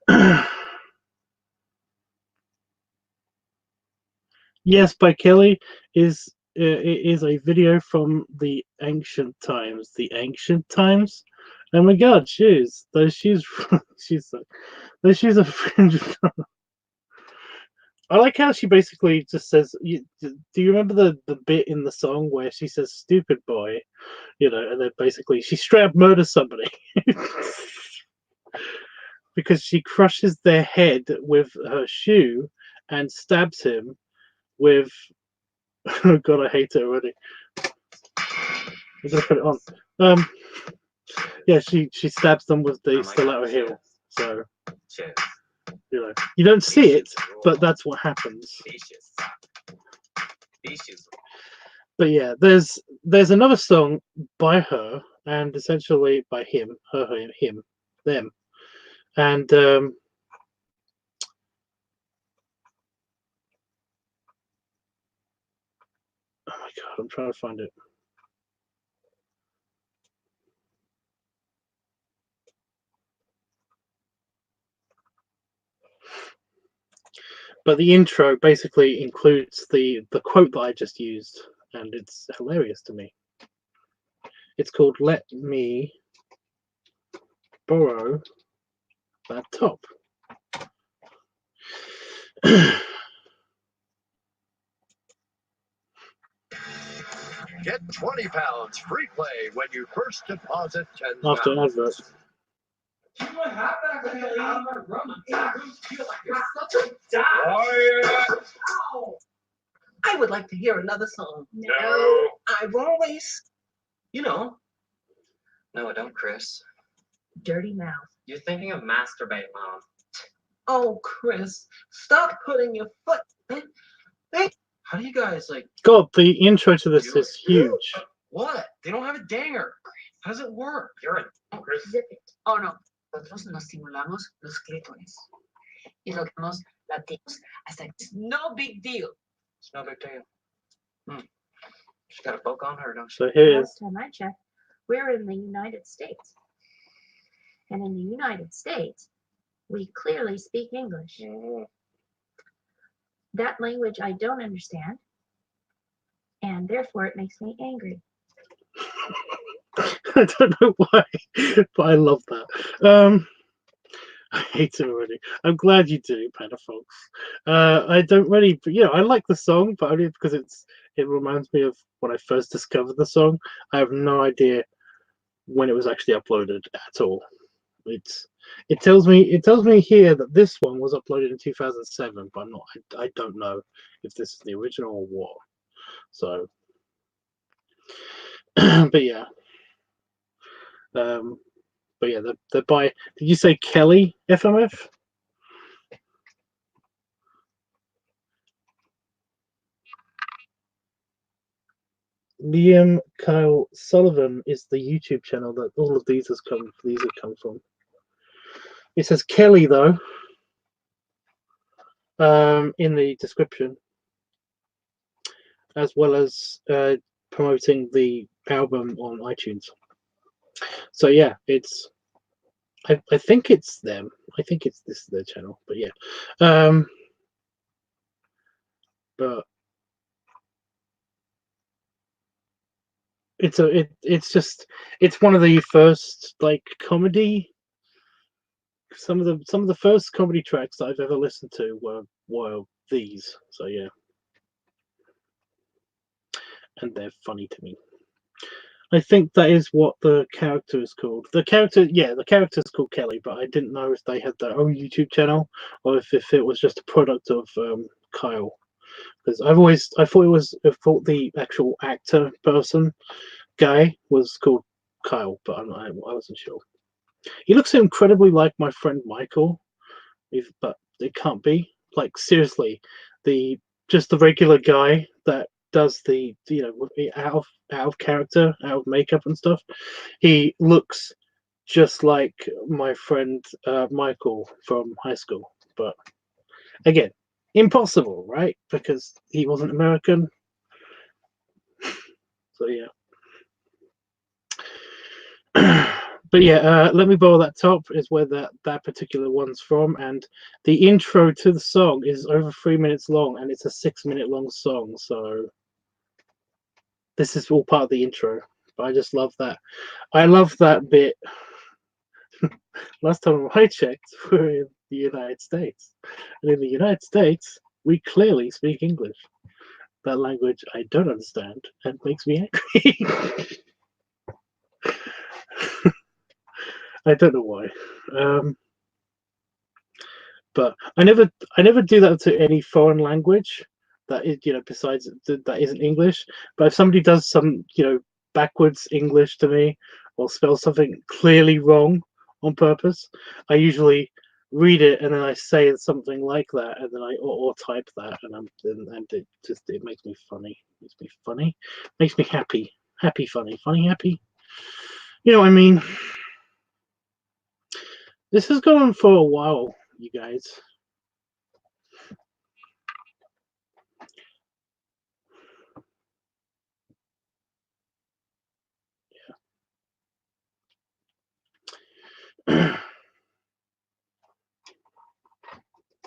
shits. Yes, by Kelly is a video from the ancient times. The ancient times. Oh my God, shoes! Those shoes, those shoes are fringe. I like how she basically just says, "Do you remember the bit in the song where she says stupid boy?" You know, and then basically she straight up murders somebody because she crushes their head with her shoe and stabs him with. Oh God, I hate it already. I'm gonna put it on. Yeah, she stabs them with the stiletto heel. So, you know, you don't see it, but that's what happens. But yeah, there's another song by her and essentially by him, her, him, them, and oh my God, I'm trying to find it. But the intro basically includes the quote that I just used, and it's hilarious to me. It's called "Let Me Borrow That Top." Get 20 pounds free play when you first deposit 10 After pounds. advert. Keep my hat back, Kelly. Out of my room. My room feels like you're such a dad. Ow! I would like to hear another song. No. I've always, No, don't, Chris. dirty mouth. You're thinking of masturbate, Mom. Oh, Chris, stop putting your foot. How do you guys, like... God, the intro to this is huge. What? They don't have a danger. How does it work? You're a... Chris. Zip it. Oh, no. Nosotros nos simulamos los clítores. Y logramos latidos hasta que it's no big deal. It's no big deal. She's got a book on her, don't she? So here Last time I checked, we're in the United States. And in the United States, we clearly speak English. That language I don't understand, and therefore it makes me angry. I don't know why, but I love that. I hate it already. I'm glad you do, Panda Folks. I don't really, I like the song, but only because it reminds me of when I first discovered the song. I have no idea when it was actually uploaded at all. It tells me here that this one was uploaded in 2007, but I don't know if this is the original or what. So, but yeah. But yeah, they're by. Did you say Kelly FMF? Liam Kyle Sullivan is the YouTube channel that all of these have come from. It says Kelly though, in the description, as well as promoting the album on iTunes. So yeah, it's. I think it's them. I think this is their channel, but yeah. But it's one of the first like comedy. Some of the first comedy tracks that I've ever listened to were these. So yeah, and they're funny to me. I think that is what the character is called. The character is called Kelly, but I didn't know if they had their own YouTube channel or if it was just a product of Kyle. Because I thought the actual actor person guy was called Kyle, but I wasn't sure. He looks incredibly like my friend Michael, but it can't be. Like seriously, just the regular guy that does the out of character, out of makeup and stuff. He looks just like my friend Michael from high school, but again, impossible, right? Because he wasn't American. So yeah. But yeah, Let Me Borrow That Top is where that particular one's from, and the intro to the song is over 3 minutes long, and it's a 6-minute long song. So this is all part of the intro. But I just love that. I love that bit. Last time I checked, we're in the United States, and in the United States, we clearly speak English. That language I don't understand and makes me angry. I don't know why. But I never do that to any foreign language that is, besides that isn't English. But if somebody does some, backwards English to me or spells something clearly wrong on purpose, I usually read it and then I say something like that, and then or type that, and it makes me funny. Makes me funny. Makes me happy. Happy, funny, funny, happy. You know what I mean? This has gone on for a while, you guys.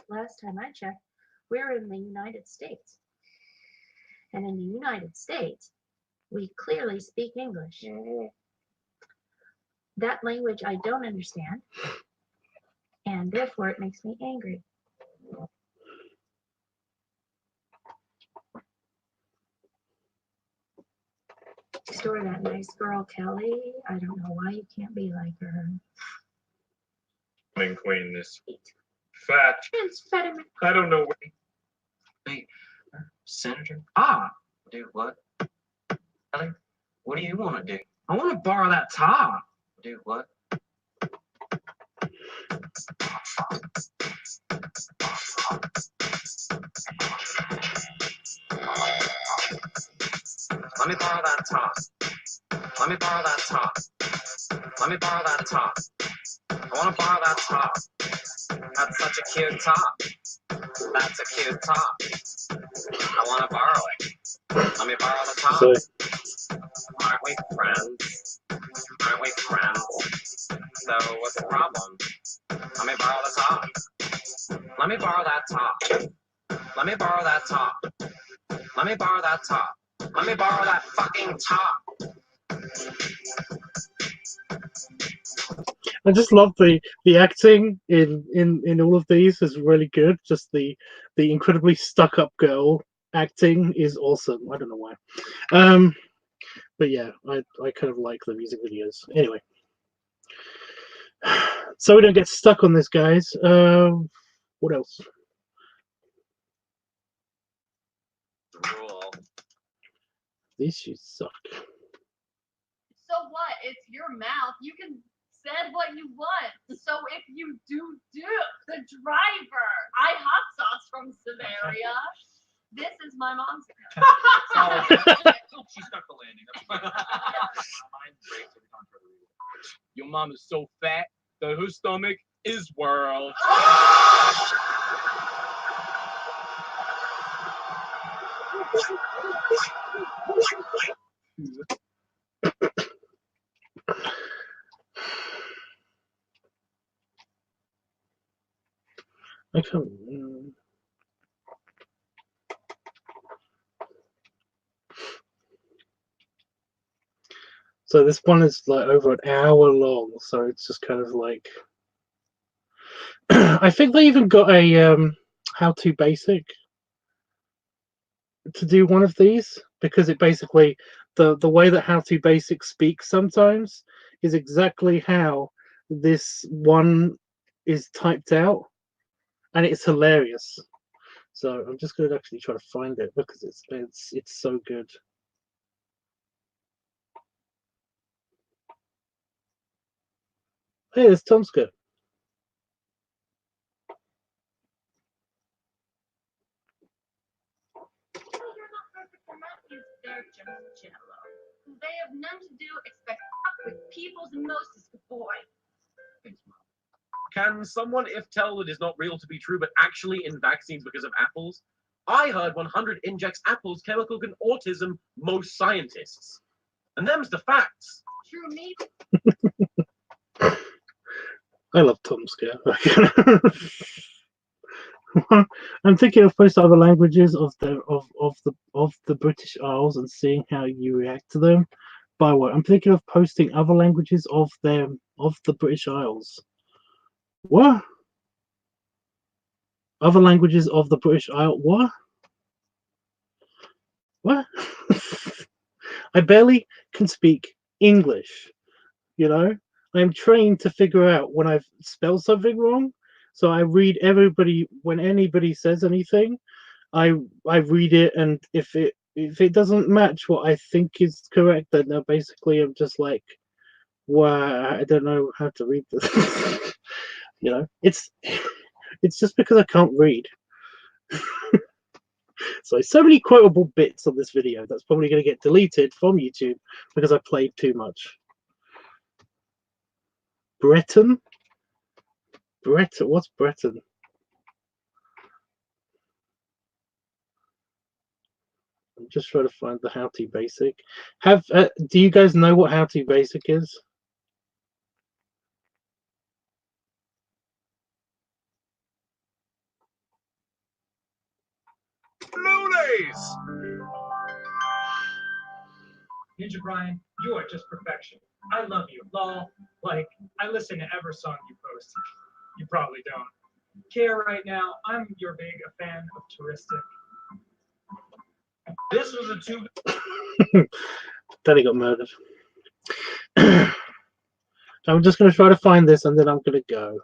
Last time I checked, we're in the United States. And in the United States, we clearly speak English. That language I don't understand, and therefore it makes me angry. Store that nice girl, Kelly. I don't know why you can't be like her. Queen is fat. It's Fetterman. I don't know what. Hey, Senator? Ah, do what? Ellie, what do you want to do? I want to borrow that top. Do what? Let me borrow that top. Let me borrow that top. Let me borrow that top. I want to borrow that top. That's such a cute top. That's a cute top. I want to borrow it. Let me borrow the top. Aren't we friends? Aren't we friends? So what's the problem? Let me borrow the top. Let me borrow that top. Let me borrow that top. Let me borrow that top. Let me borrow that fucking top. I just love the acting in all of these is really good. Just the incredibly stuck up girl acting is awesome. I don't know why. But yeah, I kind of like the music videos. Anyway, so we don't get stuck on this, guys. What else? Rule. These shoes suck. So what? It's your mouth. You can said what you want. So if you do the driver, I hot sauce from Samaria. This is my mom's. She stuck the landing. My mind breaks every time I try to read it. Your mom is so fat that her stomach is world. I can't. So this one is like over an hour long, so it's just kind of like. I think they even got a how to basic to do one of these, because it basically the way that how to basic speaks sometimes is exactly how this one is typed out, and it's hilarious. So I'm just going to actually try to find it because it's so good. Hey, there's Tomska. They have none to do except fuck with people's emotions, boy. Can someone, if tell it is not real to be true, but actually in vaccines because of apples? I heard 100 injects apples chemical can autism most scientists. And them's the facts. True me. I love Tom Scare. I'm thinking of posting other languages of the British Isles and seeing how you react to them. By what? I'm thinking of posting other languages of the British Isles. What? Other languages of the British Isle? What? What? I barely can speak English. You know, I'm trained to figure out when I've spelled something wrong. So I read everybody when anybody says anything. I read it, and if it doesn't match what I think is correct, then basically I'm just like, wow, I don't know how to read this. You know, it's just because I can't read. So many quotable bits on this video that's probably going to get deleted from YouTube because I played too much. Breton? Breton? What's Breton? I'm just trying to find the How To Basic. Do you guys know what How To Basic is? Lunes! Ninja Brian, you are just perfection. I love you, lol. Like, I listen to every song you post. You probably don't care right now. I'm your big a fan of touristic. This was a too. Then he got murdered. I'm just going to try to find this and then I'm going to go.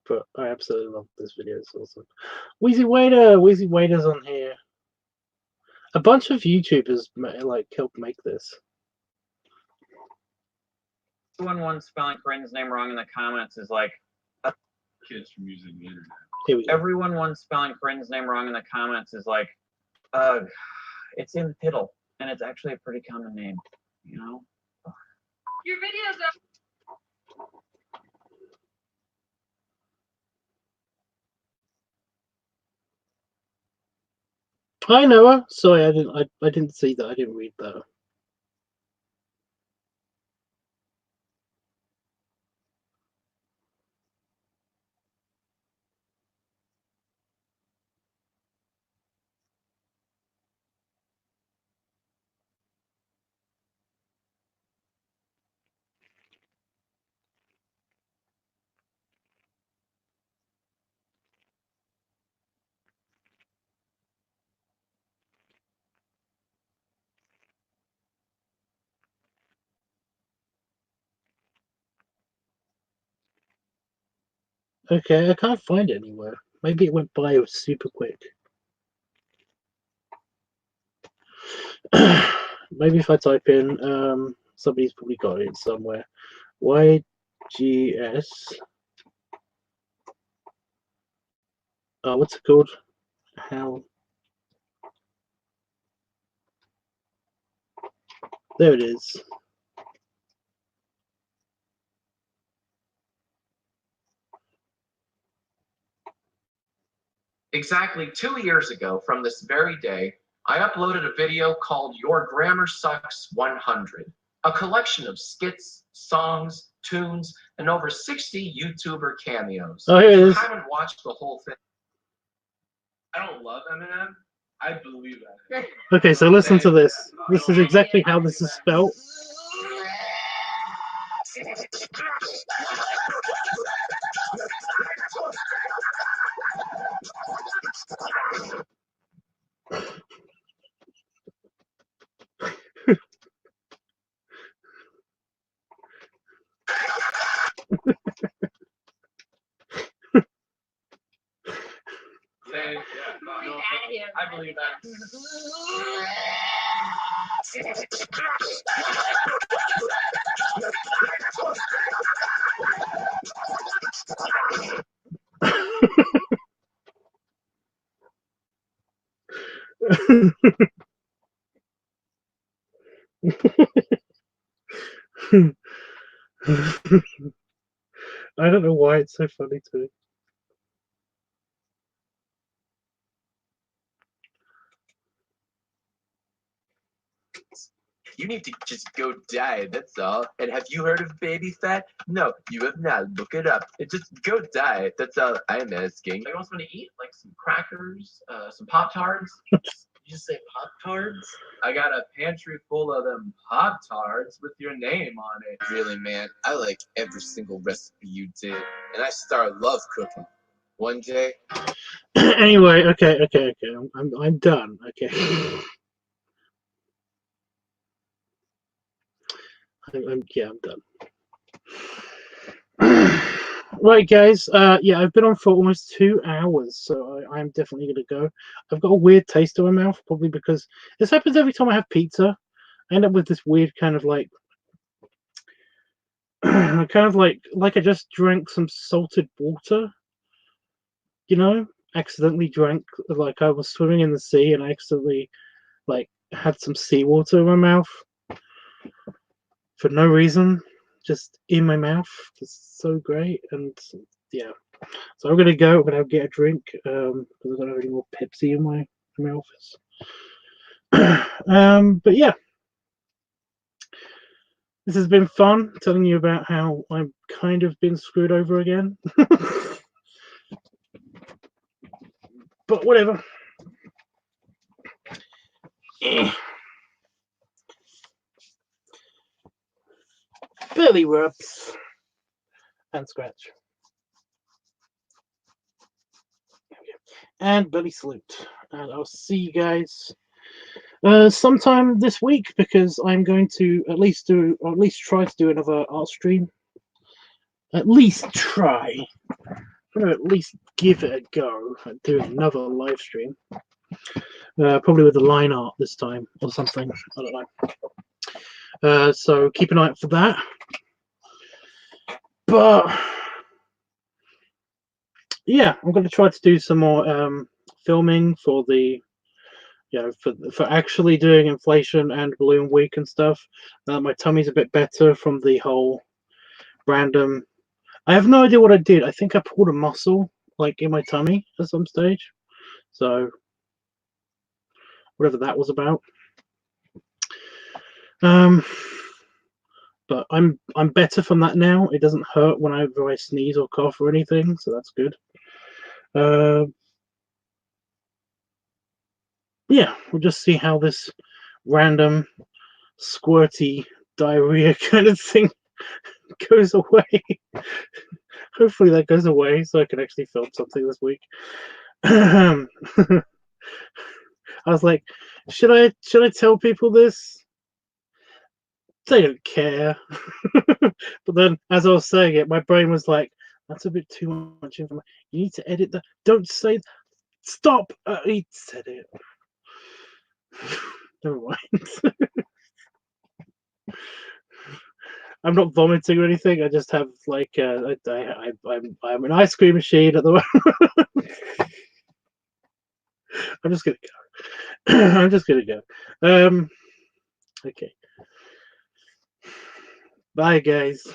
But I absolutely love this video. It's awesome. Wheezy Wader's on here. A bunch of YouTubers like helped make this. Everyone once spelling Corinne's name wrong in the comments is like kids from using the internet. Here we go. Everyone once spelling Corinne's name wrong in the comments is like, it's in Piddle, and it's actually a pretty common name, you know. Your videos are. Hi Noah. Sorry, I didn't see that. I didn't read that. Okay, I can't find it anywhere. Maybe it went by super quick. Maybe if I type in, somebody's probably got it somewhere. YGS. What's it called? How? There it is. Exactly 2 years ago from this very day, I uploaded a video called Your Grammar Sucks 100, a collection of skits, songs, tunes, and over 60 YouTuber cameos. Oh, here it if you is. haven't watched the whole thing, I don't love Eminem. I believe that. Okay, so listen to this. This is exactly how this is spelled. I believe that. I don't know why it's so funny to me. You need to just go die, that's all. And have you heard of baby fat? No, you have not. Look it up. Just go die. That's all I'm asking. You want something to eat? Like some crackers, some Pop-Tarts? Did you say Pop-Tarts? I got a pantry full of them Pop-Tarts with your name on it. Really, man, I like every single recipe you did. And I love cooking. One day. Anyway, okay. I'm done. Okay. I'm done. Right, guys. Yeah, I've been on for almost 2 hours, so I'm definitely gonna go. I've got a weird taste in my mouth, probably because this happens every time I have pizza. I end up with this weird kind of like, kind of like I just drank some salted water. You know, accidentally drank, like I was swimming in the sea and I accidentally like had some seawater in my mouth for no reason, just in my mouth. It's so great. And yeah, so I'm gonna go. I'm gonna get a drink because I don't have any more Pepsi in my office. But yeah, this has been fun telling you about how I've kind of been screwed over again. But whatever. Belly rubs and scratch. And belly salute. And I'll see you guys sometime this week, because I'm going to at least try to do another art stream. At least try. I'm going to at least give it a go at doing another live stream. Probably with the line art this time or something. I don't know. So keep an eye out for that. But yeah, I'm going to try to do some more filming for the, for actually doing inflation and balloon week and stuff. My tummy's a bit better from the whole random. I have no idea what I did. I think I pulled a muscle like in my tummy at some stage. So whatever that was about. But I'm better from that now. It doesn't hurt whenever I sneeze or cough or anything, so that's good. Yeah, we'll just see how this random squirty diarrhea kind of thing goes away. Hopefully that goes away so I can actually film something this week. I was like, should I tell people this? They don't care. But then as I was saying it, my brain was like, that's a bit too much information. You need to edit that. Don't say, stop. He said it. Never mind. I'm not vomiting or anything. I just have like I'm an ice cream machine at the moment. I'm just gonna go. I'm just gonna go. Okay. Bye, guys.